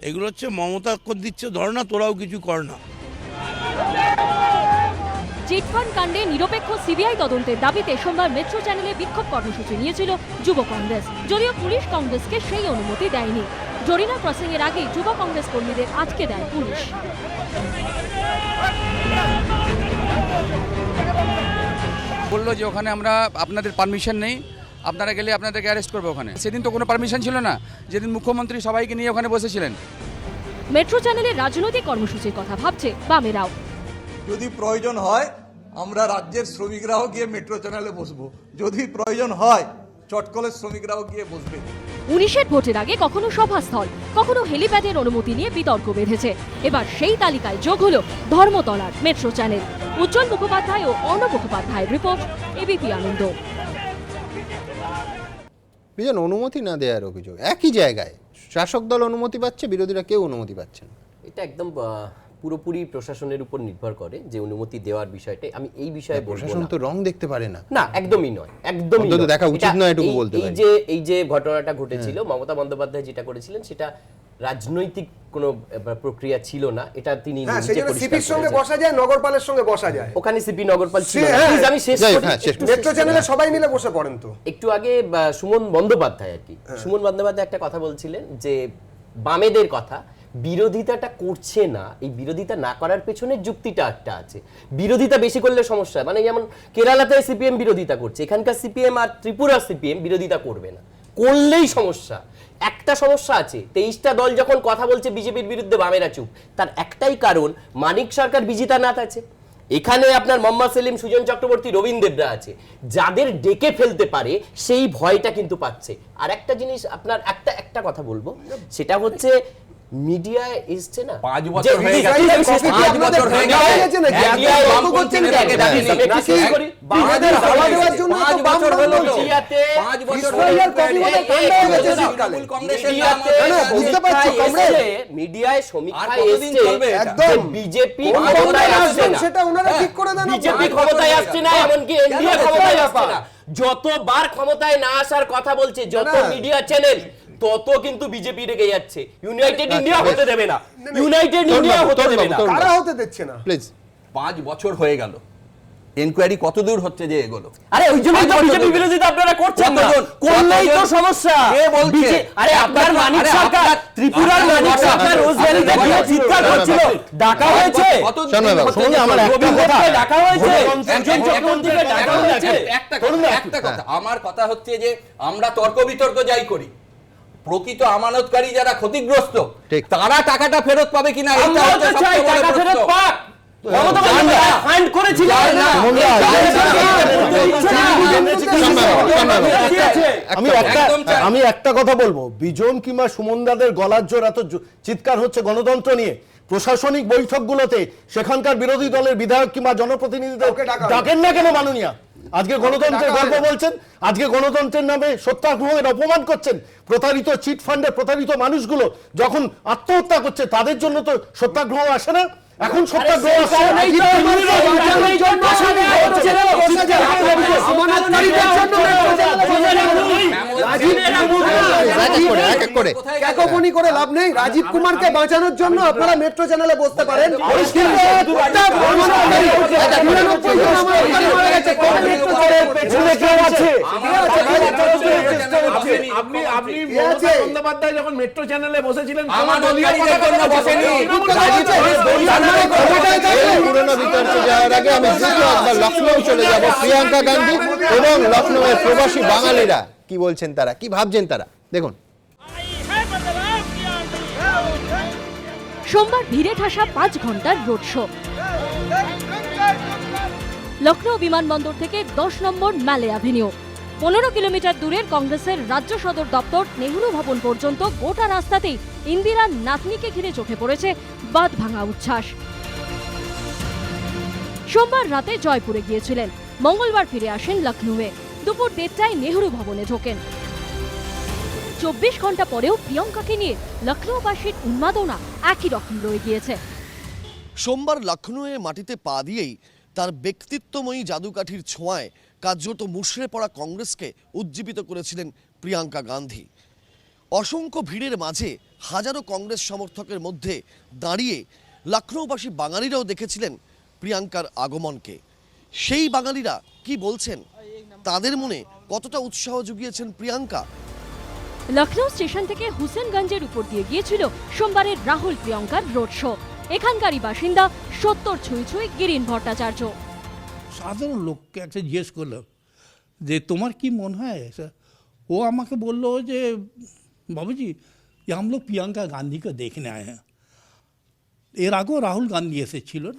এগুলো হচ্ছে মমতা দিচ্ছে ধর্না, তোরাও কিছু কর না। চিটফান্ড কাণ্ডে নিরপেক্ষ সিবিআই তদন্তের দাবিতে সোমবার মেট্রো চ্যানেলে বিক্ষোভ কর্মসূচি নিয়েছিল যুব কংগ্রেস। যদিও পুলিশ কংগ্রেসকে সেই অনুমতি দেয়নি। জরিনা ক্রসিং এর আগেই যুব কংগ্রেস কর্মীদের আটকে দেয় পুলিশ। বললো যে ওখানে আমরা আপনাদের পারমিশন নেই, আপনারা গেলে আপনাদেরকে অ্যারেস্ট করবে ওখানে। সেদিন তো কোনো পারমিশন ছিল না, যেদিন মুখ্যমন্ত্রী সবাইকে নিয়ে ওখানে বসেছিলেন। মেট্রো চ্যানেলের রাজনৈতিক কর্মসূচির কথা ভাবছে বামেরাও। যদি প্রয়োজন হয় আমরা রাজ্যের শ্রমিকরাও গিয়ে মেট্রো চ্যানেলে বসবো, যদি প্রয়োজন হয় চটকলের শ্রমিকরাও গিয়ে বসবে। 19-এর ভোটের আগে কখনো সভাস্থল, কখনো হেলিপ্যাডের অনুমতি নিয়ে বিতর্ক বেঁধেছে। এবার সেই তালিকায় যোগ হলো ধর্মতলার মেট্রো চ্যানেল। উজ্জ্বল মুখোপাধ্যায় ও অর্ণব মুখোপাধ্যায়ের রিপোর্ট, এবিপি আনন্দ। বিজন, অনুমতি না দেওয়ার অভিযোগ একই জায়গায়, শাসক দল অনুমতি পাচ্ছে, বিরোধীরা কেউ অনুমতি পাচ্ছে না। এটা একদম পুরোপুরি প্রশাসনের উপর নির্ভর করে যে অনুমতি দেওয়ার বিষয়টা। আমি এই বিষয়ে বলবো প্রশাসন তো রং দেখতে পারে না। না, একদমই নয়, একদমই নয়। দেখা উচিত নয় এটুকু বলতে পারি। এই যে ঘটনাটা ঘটেছিল, মমতা বন্দ্যোপাধ্যায় যেটা করেছিলেন সেটা রাজনৈতিক কোনো প্রক্রিয়া ছিল না, এটা তিনি নিজে পরিষ্কার সিপির সঙ্গে বসা যায়, নগরপালের সঙ্গে বসা যায়। ওখানে সিপি নগরপাল ছিল না। প্লিজ আমি শেষ করি। মেট্রো চ্যানেলে সবাই মিলে বসে পড়েন তো। একটু আগে সুমন বন্দ্যোপাধ্যায় আর কি, সুমন বন্দ্যোপাধ্যায় একটা কথা বলছিলেন যে বামেদের কথা, বিরোধিতাটা করছে না, এই বিরোধিতা না করার পেছনে যুক্তিটা একটা আছে। বিরোধিতা বেশি করলে সমস্যা, মানে যেমন কেরালাতে সিপিএম বিরোধিতা করছে, এখানকার সিপিএম আর ত্রিপুরার সিপিএম বিরোধিতা করবে না, করলেই সমস্যা। একটা সমস্যা আছে, 23টা দল যখন কথা বলছে বিজেপির বিরুদ্ধে, বামেরা চুপ, তার একটাই কারণ, মানিক সরকার বিজিতানাথ আছে, এখানে আপনার মোহাম্মদ সেলিম, সুজন চক্রবর্তী, রবীন্দ্ররা আছে, যাদের ডেকে ফেলতে পারে সেই ভয়টা কিন্তু পাচ্ছে। আর একটা জিনিস আপনার একটা কথা বলবো, সেটা হচ্ছে মিডিয়ায় এসছে না 5 বছর হয়ে গেছে, 5 বছর হয়ে গেছে নাকি এত বন্ধ করছেন নাকি আমাদের হাওয়া দেওয়ার জন্য তো 5 বছর হলো, 5 বছর হয়ে গেছে তৃণমূল কংগ্রেসের নাম না বুঝতে পারছো কংগ্রেস মিডিয়ায় সমীক্ষা এসছে একদম বিজেপি ক্ষমতায় আসছে না, সেটা ওনারা ঠিক করে দেন। বিজেপি ক্ষমতায় আসছে না, এমনকি এনডিএ ক্ষমতায় আসছে না। যতবার ক্ষমতায় না আসার কথা বলছে যত মিডিয়া চ্যানেল, তত কিন্তু বিজেপি রেগে যাচ্ছে। ইউনাইটেড ইন্ডিয়া হতে দেবে না, ইউনাইটেড ইন্ডিয়া হতে দেবে না, কারা হতে দিচ্ছে না। প্লিজ, 5 বছর হয়ে গেল, এনকোয়ারি কত দূর হচ্ছে যে এগুলো? আরে ওই জন্যই তো বিজেপি বিরোধিতা আপনারা করছেন না, করলেই তো সমস্যা। কে বলছে? আরে আপনার মানিক সরকার, ত্রিপুরার মানিক সরকার রোজভ্যালিতে গিয়ে চিৎকার করছিল, ডাকা হয়েছে। আমার একটা কথা, ডাকা হয়েছে, সুজন চক্রবর্তীকে ডাকা হয়েছে। একটা কথা, আমার কথা হচ্ছে যে আমরা তর্ক বিতর্ক যাই করি, প্রকৃত আমানতকারী যারা ক্ষতিগ্রস্ত তারা টাকাটা ফেরত পাবে কিনা এটা হচ্ছে সবচেয়ে বড় টাকা ফেরত পাক। মমতা বন্দ্যোপাধ্যায় ফান্ড করেছিল না, আমি একটা কথা বলবো, বিজন কিংবা সুমনদাদের গলার জোর এত চিৎকার হচ্ছে গণতন্ত্র নিয়ে, প্রশাসনিক বৈঠকগুলোতে সেখানকার বিরোধী দলের বিধায়ক কিংবা জনপ্রতিনিধিদের ডাকেন না কেন মাননীয়া? আজকে গণতন্ত্রের গল্প বলছেন, আজকে গণতন্ত্রের নামে সত্যাগ্রহের অপমান করছেন। প্রতারিত চিট ফান্ডে প্রতারিত মানুষগুলো যখন আত্মহত্যা করছে তাদের জন্য তো সত্যাগ্রহ আসে না, এখন সত্যাগ্রহ আসে। করে লাভ নেই, রাজীব কুমারকে বাঁচানোর জন্য আপনারা মেট্রো চ্যানেলে বসতে পারেন। বন্দ্যোপাধ্যায় যখন মেট্রো চ্যানেলে বসেছিলেন, পুরনো বিতর্কে যাওয়ার আগে আমি একবার লখনৌ চলে যাব। প্রিয়াঙ্কা গান্ধী এবং লখনৌয়ের প্রবাসী বাঙালিরা কি বলছেন, তারা কি ভাবছেন, তারা দেখুন। সোমবার ভিড়ে ঠাসা 5 ঘন্টার রোড শো। লখনৌ বিমানবন্দর থেকে 10 নম্বর ম্যালে অ্যাভিনিউ, 15 কিলোমিটার দূরের কংগ্রেসের রাজ্য সদর দপ্তর নেহরু ভবন পর্যন্ত গোটা রাস্তাতেই ইন্দিরার নাতনিকে ঘিরে চোখে পড়েছে বাঁধ ভাঙা উচ্ছ্বাস। সোমবার রাতে জয়পুরে গিয়েছিলেন, মঙ্গলবার ফিরে আসেন লখনৌয়ে, দুপুর 1:30টায় নেহরু ভবনে ঢোকেন। 24 ঘন্টা পরেও প্রিয়াঙ্কাকে নিয়ে লখনৌবাসীর উন্মাদনা একই রকম রয়ে গিয়েছে। সোমবার লখনৌয়ে মাটিতে পা দিয়েই তার ব্যক্তিত্বময়ী জাদুকাঠির ছোঁয়ায় কার্যত মুষড়ে পড়া কংগ্রেসকে উজ্জীবিত করেছিলেন প্রিয়াঙ্কা গান্ধী। অসংখ্য ভিড়ের মাঝে হাজারো কংগ্রেস সমর্থকের মধ্যে দাঁড়িয়ে লখনৌবাসী বাঙালিরাও দেখেছিলেন প্রিয়াঙ্কার আগমনকে। সেই বাঙালিরা কি বলছেন, তাদের মনে কতটা উৎসাহ জুগিয়েছেন প্রিয়াঙ্কা? লখনৌ স্টেশন থেকে হুসেনগঞ্জের উপর দিয়ে গিয়েছিল সোমবারের রাহুল প্রিয়াঙ্কার রোড শো। এখানকারই বাসিন্দা 70 ছুঁই গিরিন ভট্টাচার্য। সাধারণ লোককে একটা জিজ্ঞেস করলাম যে তোমার কি মনে হয়, ও আমাকে বললো যে বাবুজি हम लोग प्रियंका गांधी को देखने आए हैं। এর আগেও রাহুল গান্ধী এসেছিলেন,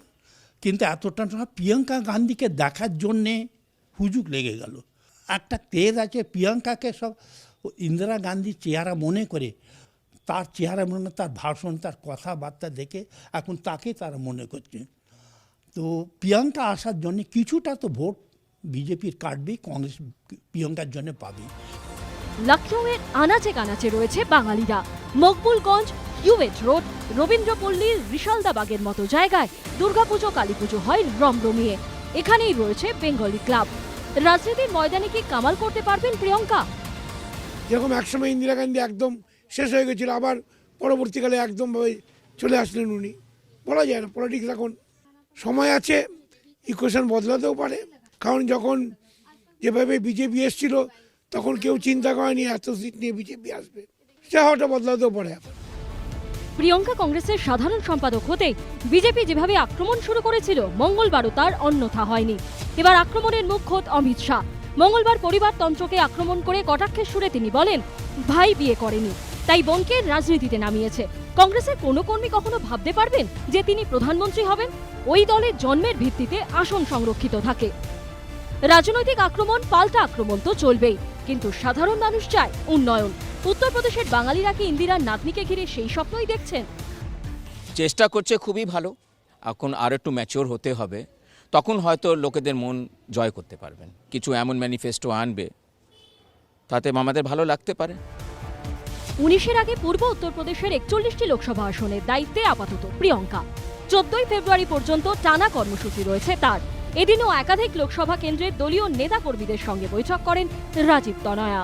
কিন্তু এতটা না, প্রিয়াঙ্কা গান্ধীকে দেখার জন্যে হুজুক লেগে গেল। একটা তেজ আছে, প্রিয়াঙ্কাকে সব ও ইন্দিরা গান্ধী চেহারা মনে করে, তার চেহারা মনে, তার ভাষণ, তার কথাবার্তা দেখে এখন তাকে তারা মনে করছে। তো প্রিয়াঙ্কা আসার জন্য কিছুটা তো ভোট বিজেপির কাটবেই, কংগ্রেস প্রিয়াঙ্কার জন্য পাবে। লখনৌয়ের আনাচে কানাচে রয়েছে বাঙালিরা। মকবুলগঞ্জ, ইউএচ রোড, রবীন্দ্রপল্লী, রিশালদাবাগের মতো জায়গায় দুর্গাপুজো, কালীপুজো হয় রমরমিয়ে। এখানেই রয়েছে বেঙ্গলি ক্লাব। রাজনীতির ময়দানে কি কামাল করতে পারবেন প্রিয়াঙ্কা? যেরকম একসময় ইন্দিরা গান্ধী একদম শেষ হয়ে গেছিল, আবার পরবর্তীকালে একদমভাবে চলে আসলেন উনি। বলা যায় না, পলিটিক্স এখন সময় আছে, ইকুয়েশন বদলাতেও পারে। কারণ যখন যেভাবে বিজেপি এসেছিল তখন কেউ চিন্তা করেনি এত সিট নিয়ে বিজেপি আসবে, সে হয়তো বদলাতেও পারে। প্রিয়াঙ্কা কংগ্রেসের সাধারণ সম্পাদক হতে বিজেপি যেভাবে আক্রমণ শুরু করেছিল, মঙ্গলবারও তার অন্যথা হয়নি। এবার আক্রমণের মুখ খোদ অমিত শাহ। মঙ্গলবার পরিবারতন্ত্রকে আক্রমণ করে কটাক্ষের সুরে তিনি বলেন, ভাই বিয়ে করেনি, তাই বোনকে রাজনীতিতে নামিয়েছে। কংগ্রেসের কোনো কর্মী কখনো ভাবতে পারবেন যে তিনি প্রধানমন্ত্রী হবেন? ওই দলের জন্মের ভিত্তিতে আসন সংরক্ষিত থাকে। রাজনৈতিক আক্রমণ, পাল্টা আক্রমণ তো চলবেই, কিন্তু সাধারণ মানুষ চায় উন্নয়ন। উত্তরপ্রদেশের বাঙালিরা কি ইন্দিরার নাতনিকে ঘিরে সেই স্বপ্নই দেখছেন? চেষ্টা করছে, খুবই ভালো। এখন আর একটু ম্যাচিওর হতে হবে, তখন হয়তো লোকেদের মন জয় করতে পারবেন। কিছু এমন ম্যানিফেস্টো আনবে তাতে আমাদের ভালো লাগতে পারে। 19-এর আগে পূর্ব উত্তরপ্রদেশের 41টি লোকসভা আসনের দায়িত্বে আপাতত প্রিয়াঙ্কা। 14ই ফেব্রুয়ারি পর্যন্ত টানা কর্মসূচি রয়েছে তার। এদিনও একাধিক লোকসভা কেন্দ্রের দলীয় নেতাকর্মীদের সঙ্গে বৈঠক করেন রাজীব তনয়া।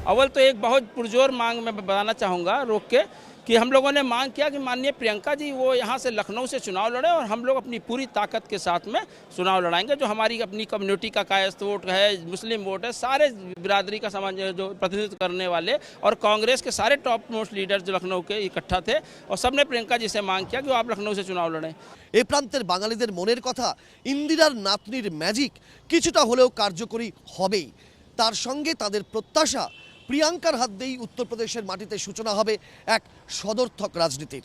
अव्वल तो एक बहुत पुरजोर मांग मैं बताना चाहूँगा रोक के कि हम लोगों ने मांग किया कि माननीय प्रियंका जी वो यहाँ से लखनऊ से चुनाव लड़े और हम लोग अपनी पूरी ताकत के साथ में चुनाव लड़ाएंगे। जो हमारी अपनी कम्युनिटी का कायस्थ वोट है, मुस्लिम वोट है, सारे बिरादरी का समाज जो प्रतिनिधित्व करने वाले और कांग्रेस के सारे टॉप मोस्ट लीडर जो लखनऊ के इकट्ठा थे और सबने प्रियंका जी से मांग किया कि आप लखनऊ से चुनाव लड़ें। এ প্রান্তের বাঙালিদের মনের কথা, ইন্দিরার নাতনির ম্যাজিক কিছুটা হলেও কার্যকরী হবেই। তার সঙ্গে তাদের প্রত্যাশা, প্রিয়াঙ্কার হাত দিয়েই উত্তরপ্রদেশের মাটিতে সূচনা হবে এক সদর্থক রাজনীতির।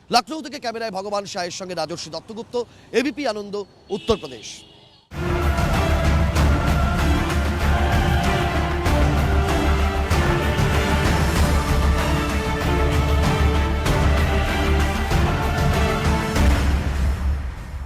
লখনৌ থেকে ক্যামেরায় ভগবান শাহের সঙ্গে রাজর্ষি দত্তগুপ্ত, এবিপি আনন্দ, উত্তরপ্রদেশ।